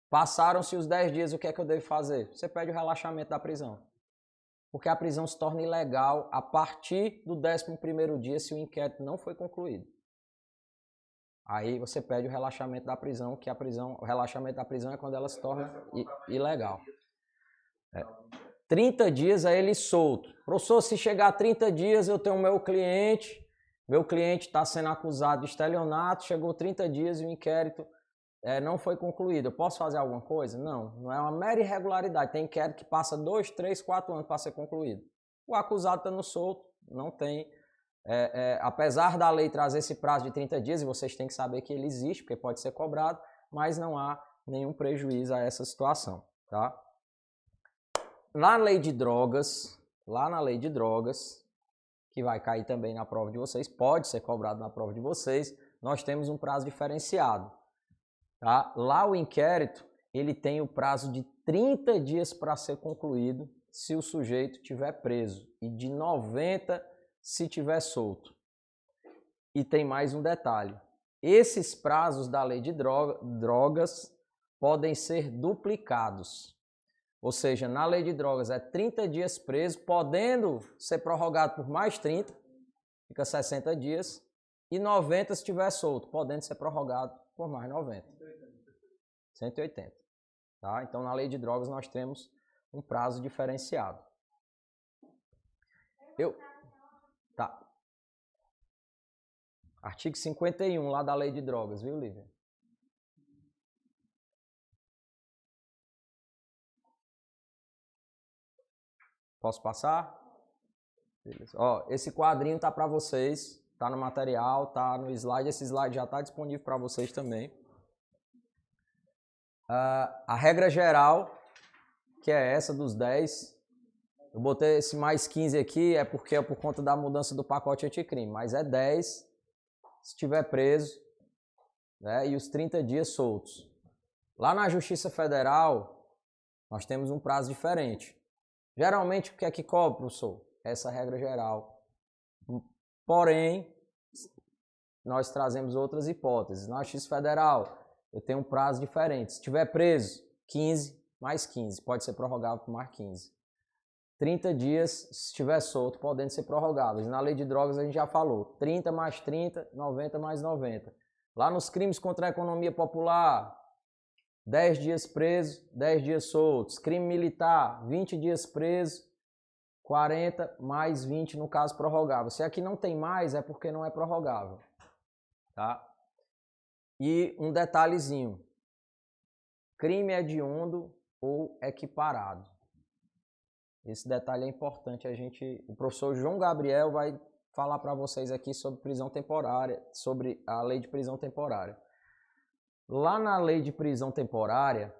passaram-se os 10 dias, o que é que eu devo fazer? Você pede o relaxamento da prisão. Porque a prisão se torna ilegal a partir do 11º dia, se o inquérito não foi concluído. Aí você pede o relaxamento da prisão, que o relaxamento da prisão é quando ela se torna ilegal. 30 dias é ele solto. Professor, se chegar a 30 dias, eu tenho meu cliente está sendo acusado de estelionato, chegou 30 dias e o inquérito não foi concluído. Eu posso fazer alguma coisa? Não é uma mera irregularidade. Tem inquérito que passa 2, 3, 4 anos para ser concluído. O acusado estando solto, não tem... apesar da lei trazer esse prazo de 30 dias, e vocês têm que saber que ele existe, porque pode ser cobrado, mas não há nenhum prejuízo a essa situação. Tá? Na lei de drogas, que vai cair também na prova de vocês, pode ser cobrado na prova de vocês, nós temos um prazo diferenciado. Tá? Lá o inquérito, ele tem o prazo de 30 dias para ser concluído se o sujeito estiver preso e de 90 se estiver solto. E tem mais um detalhe. Esses prazos da lei de drogas podem ser duplicados. Ou seja, na lei de drogas é 30 dias preso, podendo ser prorrogado por mais 30, fica 60 dias, e 90 se estiver solto, podendo ser prorrogado por mais 90. 180. Tá? Então, na lei de drogas, nós temos um prazo diferenciado. Tá. Artigo 51 lá da lei de drogas, viu, Lívia? Posso passar? Beleza. Ó, esse quadrinho tá para vocês, tá no material, tá no slide. Esse slide já tá disponível para vocês também. A regra geral, que é essa dos 10, eu botei esse mais 15 aqui, é porque é por conta da mudança do pacote anticrime, mas é 10 se estiver preso, né, e os 30 dias soltos. Lá na Justiça Federal, nós temos um prazo diferente. Geralmente, o que é que cobra, professor? Essa regra geral. Porém, nós trazemos outras hipóteses. Na Justiça Federal, eu tenho um prazo diferente. Se estiver preso, 15 mais 15. Pode ser prorrogável por mais 15. 30 dias, se estiver solto, podendo ser prorrogáveis. Na lei de drogas, a gente já falou. 30 mais 30, 90 mais 90. Lá nos crimes contra a economia popular, 10 dias preso, 10 dias soltos. Crime militar, 20 dias preso, 40 mais 20 no caso prorrogável. Se aqui não tem mais, é porque não é prorrogável. Tá? E um detalhezinho. Crime hediondo ou equiparado. Esse detalhe é importante. O professor João Gabriel vai falar para vocês aqui sobre prisão temporária, sobre a lei de prisão temporária. Lá na lei de prisão temporária,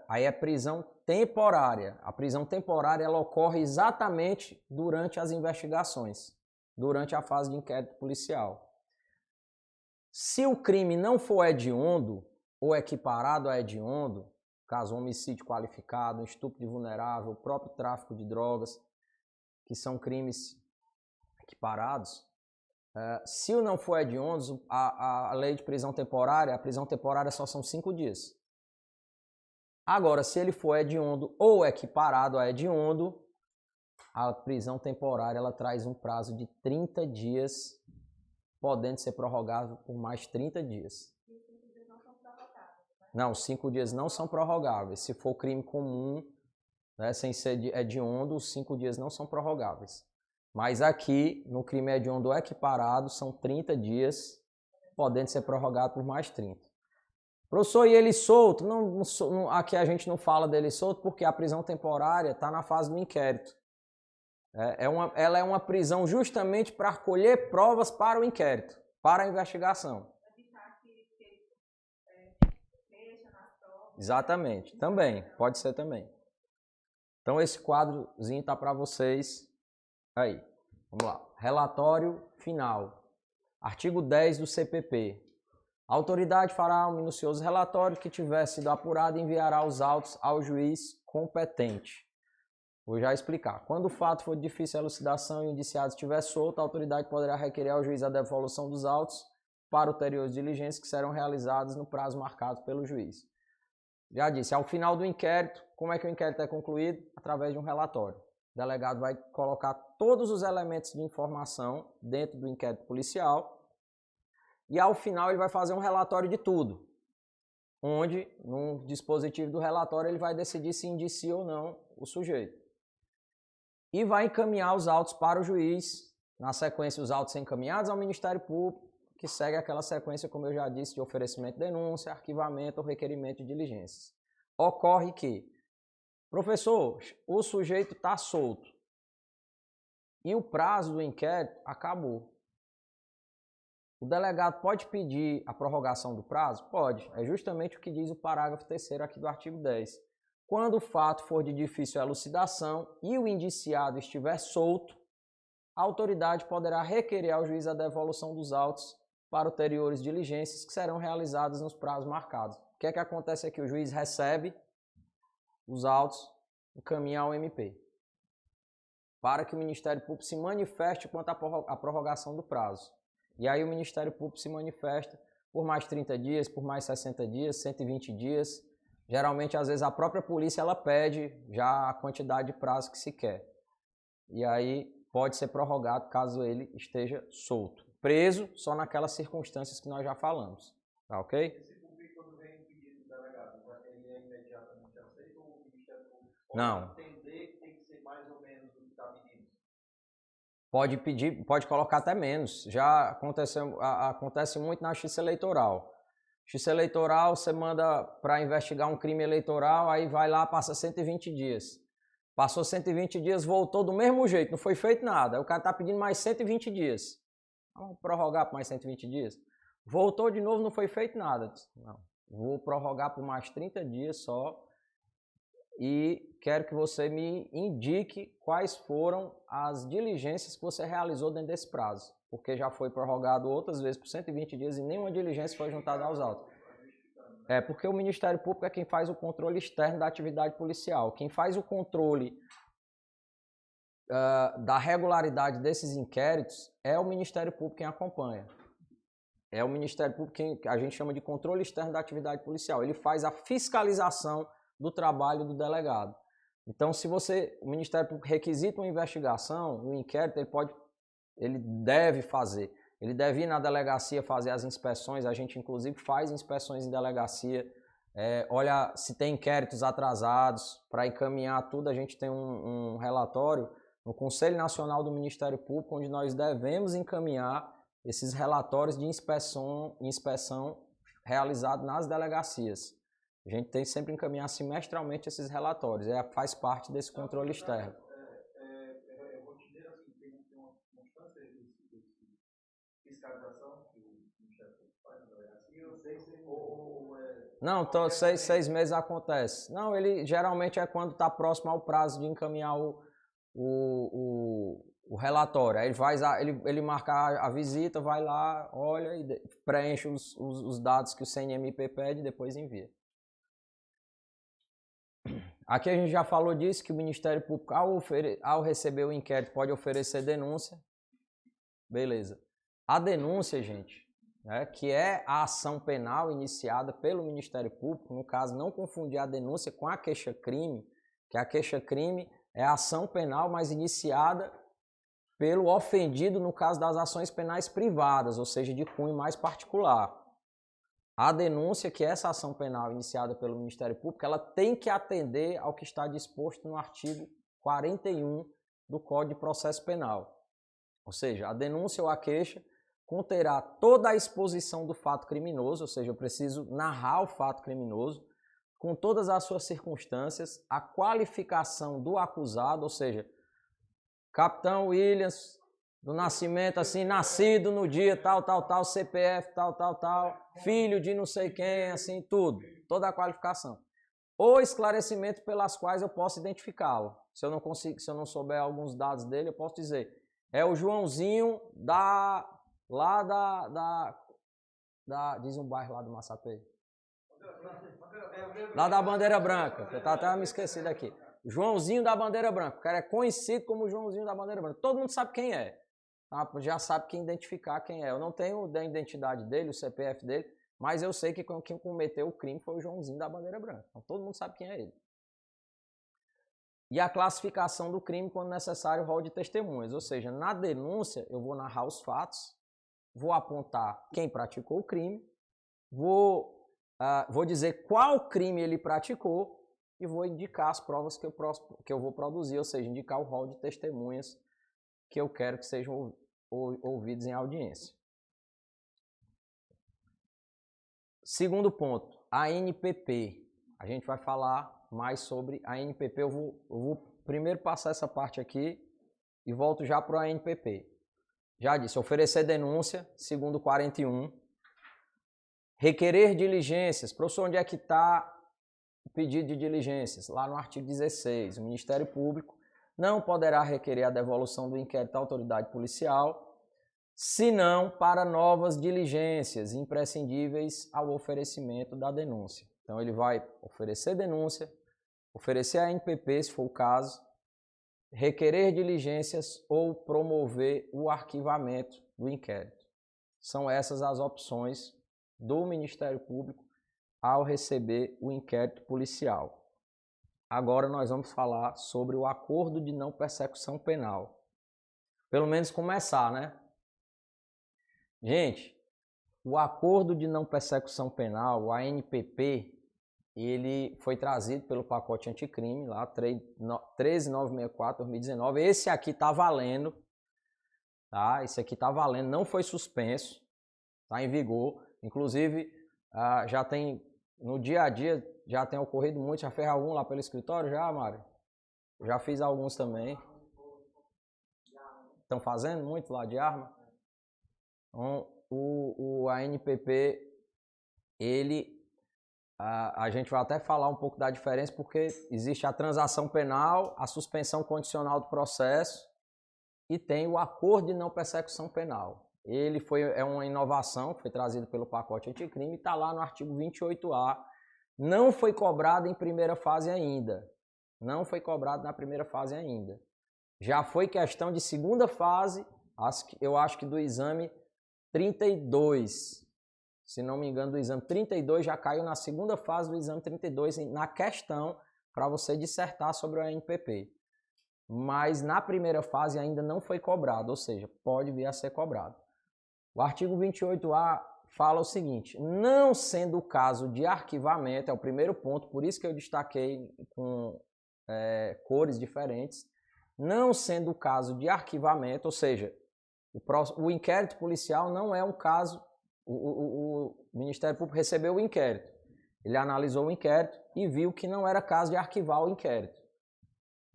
aí é prisão temporária. A prisão temporária ela ocorre exatamente durante as investigações, durante a fase de inquérito policial. Se o crime não for hediondo ou equiparado a hediondo, caso homicídio qualificado, estupro de vulnerável, o próprio tráfico de drogas, que são crimes equiparados, se o não for hediondo, a lei de prisão temporária, a prisão temporária só são 5 dias. Agora, se ele for hediondo ou equiparado a hediondo, a prisão temporária ela traz um prazo de 30 dias, podendo ser prorrogado por mais 30 dias. Não, 5 dias não são prorrogáveis. Se for crime comum, né, sem ser hediondo, os 5 dias não são prorrogáveis. Mas aqui, no crime hediondo ou equiparado, são 30 dias, podendo ser prorrogado por mais 30. Professor, e ele solto? Aqui a gente não fala dele solto porque a prisão temporária está na fase do inquérito. Ela é uma prisão justamente para colher provas para o inquérito, para a investigação. Exatamente, também, pode ser também. Então esse quadrozinho está para vocês aí. Vamos lá. Relatório final. Artigo 10 do CPP. A autoridade fará um minucioso relatório que tiver sido apurado e enviará os autos ao juiz competente. Vou já explicar. Quando o fato for de difícil elucidação e o indiciado estiver solto, a autoridade poderá requerer ao juiz a devolução dos autos para ulteriores diligências que serão realizadas no prazo marcado pelo juiz. Já disse, ao final do inquérito, como é que o inquérito é concluído? Através de um relatório. O delegado vai colocar todos os elementos de informação dentro do inquérito policial e ao final ele vai fazer um relatório de tudo, onde no dispositivo do relatório ele vai decidir se indicia ou não o sujeito. E vai encaminhar os autos para o juiz, na sequência os autos são encaminhados ao Ministério Público, que segue aquela sequência, como eu já disse, de oferecimento de denúncia, arquivamento ou requerimento de diligências. Ocorre que, professor, o sujeito está solto e o prazo do inquérito acabou. O delegado pode pedir a prorrogação do prazo? Pode. É justamente o que diz o parágrafo 3º aqui do artigo 10. Quando o fato for de difícil elucidação e o indiciado estiver solto, a autoridade poderá requerer ao juiz a devolução dos autos para ulteriores diligências que serão realizadas nos prazos marcados. O que é que acontece aqui? O juiz recebe os autos, encaminha ao MP, para que o Ministério Público se manifeste quanto à prorrogação do prazo. E aí o Ministério Público se manifesta por mais 30 dias, por mais 60 dias, 120 dias. Geralmente, às vezes, a própria polícia ela pede já a quantidade de prazo que se quer. E aí pode ser prorrogado caso ele esteja solto. Preso só naquelas circunstâncias que nós já falamos. Tá ok? Esse público, quando vem pedido do delegado, ele é imediatamente aceito ou o Ministério Público Não. pode entender que tem que ser mais ou menos do que está pedindo? Pode pedir, pode colocar até menos. Já acontece muito na justiça eleitoral. Justiça eleitoral, você manda para investigar um crime eleitoral, aí vai lá, passa 120 dias. Passou 120 dias, voltou do mesmo jeito, não foi feito nada. Aí o cara está pedindo mais 120 dias. Vamos prorrogar por mais 120 dias? Voltou de novo, não foi feito nada. Não, vou prorrogar por mais 30 dias só. E quero que você me indique quais foram as diligências que você realizou dentro desse prazo. Porque já foi prorrogado outras vezes por 120 dias e nenhuma diligência foi juntada aos autos. É porque o Ministério Público é quem faz o controle externo da atividade policial. Quem faz o controle da regularidade desses inquéritos é o Ministério Público quem acompanha. É o Ministério Público quem a gente chama de controle externo da atividade policial. Ele faz a fiscalização do trabalho do delegado. Então, se o Ministério Público requisita uma investigação, um inquérito, ele deve fazer. Ele deve ir na delegacia fazer as inspeções, a gente inclusive faz inspeções em delegacia, olha se tem inquéritos atrasados, para encaminhar tudo, a gente tem um relatório no Conselho Nacional do Ministério Público, onde nós devemos encaminhar esses relatórios de inspeção realizados nas delegacias. A gente tem sempre que encaminhar semestralmente esses relatórios, faz parte desse controle externo. É rotineiro, assim, tem uma constância de fiscalização que o Ministério Público faz na delegacia, ou Não, então 6 meses acontece. Não, ele geralmente é quando está próximo ao prazo de encaminhar o relatório. Aí ele marca a visita, vai lá, olha e preenche os dados que o CNMP pede e depois envia. Aqui a gente já falou disso, que o Ministério Público, ao receber o inquérito, pode oferecer denúncia. Beleza. A denúncia, gente, né, que é a ação penal iniciada pelo Ministério Público, no caso, não confundir a denúncia com a queixa-crime, que a queixa-crime é a ação penal, mas iniciada pelo ofendido no caso das ações penais privadas, ou seja, de cunho mais particular. A denúncia, que é essa ação penal iniciada pelo Ministério Público, ela tem que atender ao que está disposto no artigo 41 do Código de Processo Penal. Ou seja, a denúncia ou a queixa conterá toda a exposição do fato criminoso, ou seja, eu preciso narrar o fato criminoso, com todas as suas circunstâncias, a qualificação do acusado, ou seja, Capitão Williams, do nascimento, assim, nascido no dia tal, CPF, tal, filho de não sei quem, assim, tudo, toda a qualificação. Ou esclarecimento pelas quais eu posso identificá-lo. Se eu não souber alguns dados dele, eu posso dizer, é o Joãozinho diz um bairro lá do Massapê. Lá da Bandeira Branca, que eu até me esqueci daqui. Joãozinho da Bandeira Branca, o cara é conhecido como Joãozinho da Bandeira Branca. Todo mundo sabe quem é. Já sabe quem identificar quem é. Eu não tenho a identidade dele, o CPF dele, mas eu sei que quem cometeu o crime foi o Joãozinho da Bandeira Branca. Então todo mundo sabe quem é ele. E a classificação do crime, quando necessário, rol de testemunhas. Ou seja, na denúncia eu vou narrar os fatos, vou apontar quem praticou o crime, vou dizer qual crime ele praticou e vou indicar as provas que eu vou produzir, ou seja, indicar o rol de testemunhas que eu quero que sejam ouvidos em audiência. Segundo ponto, a ANPP. A gente vai falar mais sobre a ANPP. Eu vou primeiro passar essa parte aqui e volto já para a ANPP. Já disse, oferecer denúncia, segundo 41. Requerer diligências. Professor, onde é que está o pedido de diligências? Lá no artigo 16. O Ministério Público não poderá requerer a devolução do inquérito à autoridade policial, senão para novas diligências imprescindíveis ao oferecimento da denúncia. Então ele vai oferecer denúncia, oferecer a ANPP, se for o caso, requerer diligências ou promover o arquivamento do inquérito. São essas as opções do Ministério Público ao receber o inquérito policial. Agora nós vamos falar sobre o acordo de não persecução penal. Pelo menos começar, né? Gente, o acordo de não persecução penal, o ANPP, ele foi trazido pelo pacote anticrime, lá 13964/2019. Esse aqui está valendo, tá? Esse aqui está valendo, não foi suspenso, está em vigor. Inclusive, já tem, no dia a dia, já tem ocorrido muito. Já fez algum lá pelo escritório? Já, Mário? Já fiz alguns também. Estão fazendo muito lá de arma? Então, o ANPP, a gente vai até falar um pouco da diferença, porque existe a transação penal, a suspensão condicional do processo e tem o acordo de não persecução penal. Ele é uma inovação que foi trazida pelo pacote anticrime e está lá no artigo 28A. Não foi cobrado em primeira fase ainda. Não foi cobrado na primeira fase ainda. Já foi questão de segunda fase, eu acho que do exame 32. Se não me engano, do exame 32 já caiu na segunda fase do exame 32 na questão para você dissertar sobre o ANPP. Mas na primeira fase ainda não foi cobrado, ou seja, pode vir a ser cobrado. O artigo 28A fala o seguinte: não sendo o caso de arquivamento, é o primeiro ponto, por isso que eu destaquei com cores diferentes, não sendo o caso de arquivamento, ou seja, o inquérito policial não é um caso, o Ministério Público recebeu o inquérito, ele analisou o inquérito e viu que não era caso de arquivar o inquérito.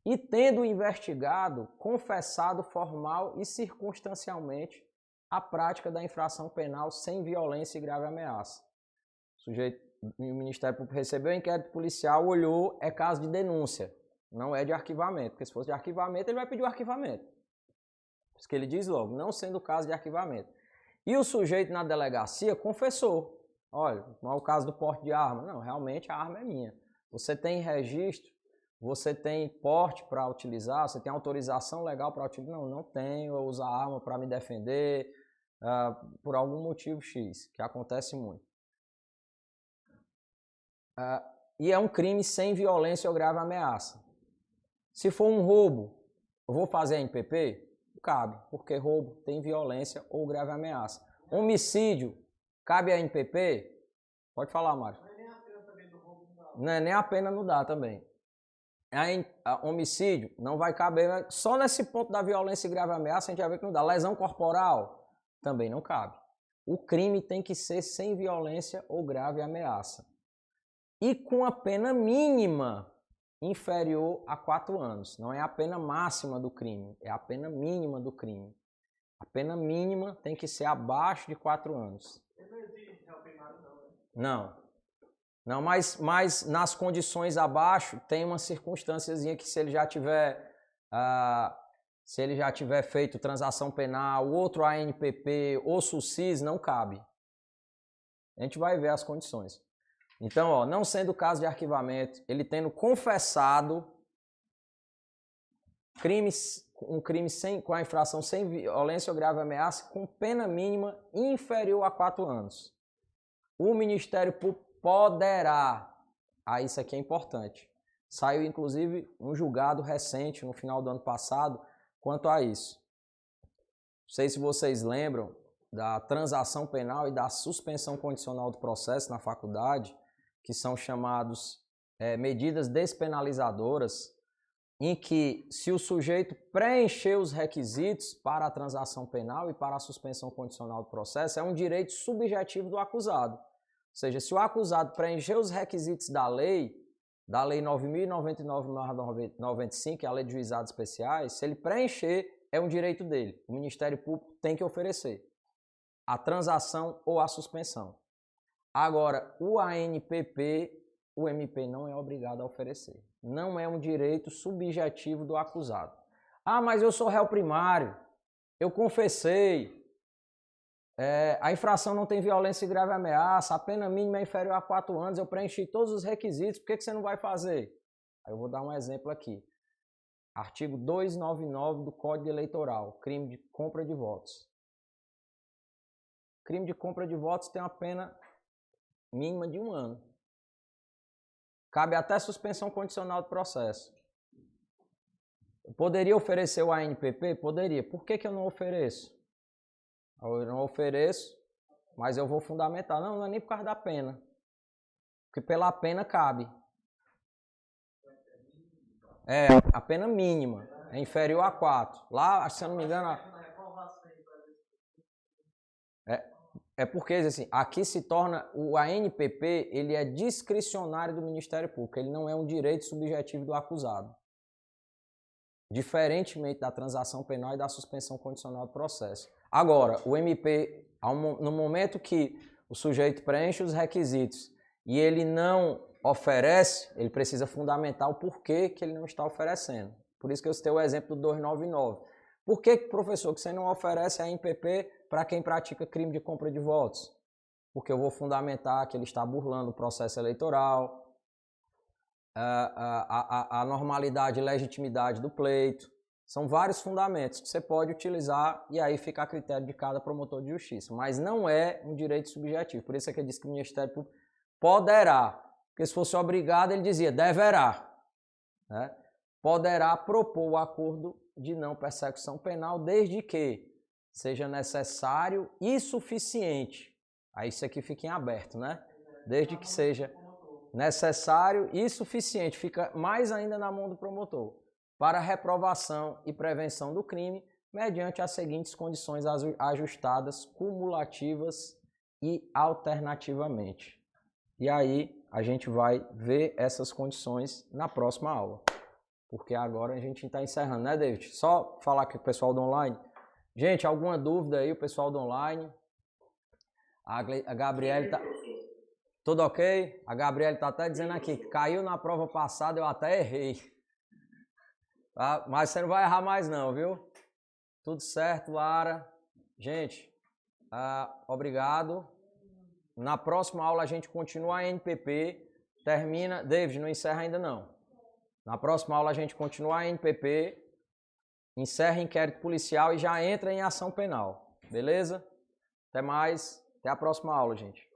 E tendo o investigado confessado formal e circunstancialmente a prática da infração penal sem violência e grave ameaça. O Ministério Público recebeu o inquérito policial, olhou, é caso de denúncia, não é de arquivamento, porque se fosse de arquivamento, ele vai pedir o arquivamento. Por isso que ele diz logo, não sendo o caso de arquivamento. E o sujeito na delegacia confessou, olha, não é o caso do porte de arma, não, realmente a arma é minha. Você tem registro, você tem porte para utilizar, você tem autorização legal para utilizar? Não, não tenho, eu uso a arma para me defender, por algum motivo X, que acontece muito. E é um crime sem violência ou grave ameaça. Se for um roubo, eu vou fazer a NPP? Cabe, porque roubo tem violência ou grave ameaça. Homicídio, cabe a NPP? Pode falar, Mário. Não é nem a pena não dá também. Homicídio não vai caber, só nesse ponto da violência e grave ameaça a gente vai ver que não dá. Lesão corporal também não cabe. O crime tem que ser sem violência ou grave ameaça. E com a pena mínima inferior a 4 anos. Não é a pena máxima do crime, é a pena mínima do crime. A pena mínima tem que ser abaixo de 4 anos. Não existe réu primário não, né? Não. Não, mas nas condições abaixo tem uma circunstânciazinha que se ele já tiver feito transação penal, outro ANPP ou SUSIS, não cabe. A gente vai ver as condições. Então, ó, não sendo o caso de arquivamento, ele tendo confessado um crime com a infração sem violência ou grave ameaça com pena mínima inferior a 4 anos. O Ministério Público poderá, isso aqui é importante, saiu inclusive um julgado recente no final do ano passado quanto a isso. Não sei se vocês lembram da transação penal e da suspensão condicional do processo na faculdade, que são chamados medidas despenalizadoras, em que se o sujeito preencher os requisitos para a transação penal e para a suspensão condicional do processo, é um direito subjetivo do acusado. Ou seja, se o acusado preencher os requisitos da lei 9.099/95, que é a lei de juizados especiais, se ele preencher, é um direito dele. O Ministério Público tem que oferecer a transação ou a suspensão. Agora, o ANPP, o MP não é obrigado a oferecer. Não é um direito subjetivo do acusado. Ah, mas eu sou réu primário, eu confessei, a infração não tem violência e grave ameaça, a pena mínima é inferior a 4 anos, eu preenchi todos os requisitos, por que você não vai fazer? Aí eu vou dar um exemplo aqui. Artigo 299 do Código Eleitoral, crime de compra de votos. Crime de compra de votos tem uma pena mínima de 1 ano. Cabe até suspensão condicional do processo. Eu poderia oferecer o ANPP? Poderia. Por que eu não ofereço? Eu não ofereço, mas eu vou fundamentar. Não, não é nem por causa da pena. Porque pela pena cabe. É, a pena mínima. É inferior a 4. Lá, se eu não me engano... É porque, assim, aqui se torna, o ANPP, ele é discricionário do Ministério Público, ele não é um direito subjetivo do acusado. Diferentemente da transação penal e da suspensão condicional do processo. Agora, o MP, no momento que o sujeito preenche os requisitos e ele não oferece, ele precisa fundamentar o porquê que ele não está oferecendo. Por isso que eu citei o exemplo do 299. Por que, professor, que você não oferece a ANPP para quem pratica crime de compra de votos? Porque eu vou fundamentar que ele está burlando o processo eleitoral, a normalidade e legitimidade do pleito. São vários fundamentos que você pode utilizar e aí fica a critério de cada promotor de justiça. Mas não é um direito subjetivo. Por isso é que ele diz que o Ministério Público poderá. Porque se fosse obrigado, ele dizia deverá. Né? Poderá propor o acordo de não persecução penal desde que seja necessário e suficiente. Aí isso aqui fica em aberto, né? Desde que seja necessário e suficiente, fica mais ainda na mão do promotor, para reprovação e prevenção do crime, mediante as seguintes condições ajustadas, cumulativas e alternativamente. E aí a gente vai ver essas condições na próxima aula. Porque agora a gente está encerrando, né, David? Só falar aqui com o pessoal do online. Gente, alguma dúvida aí, o pessoal do online? A Gabriele tá... Tudo ok? A Gabriela tá até dizendo aqui que caiu na prova passada, eu até errei. Tá? Mas você não vai errar mais não, viu? Tudo certo, Lara. Gente, obrigado. Na próxima aula a gente continua a NPP. Termina... David, não encerra ainda não. Na próxima aula a gente continua a NPP, encerra inquérito policial e já entra em ação penal. Beleza? Até mais. Até a próxima aula, gente.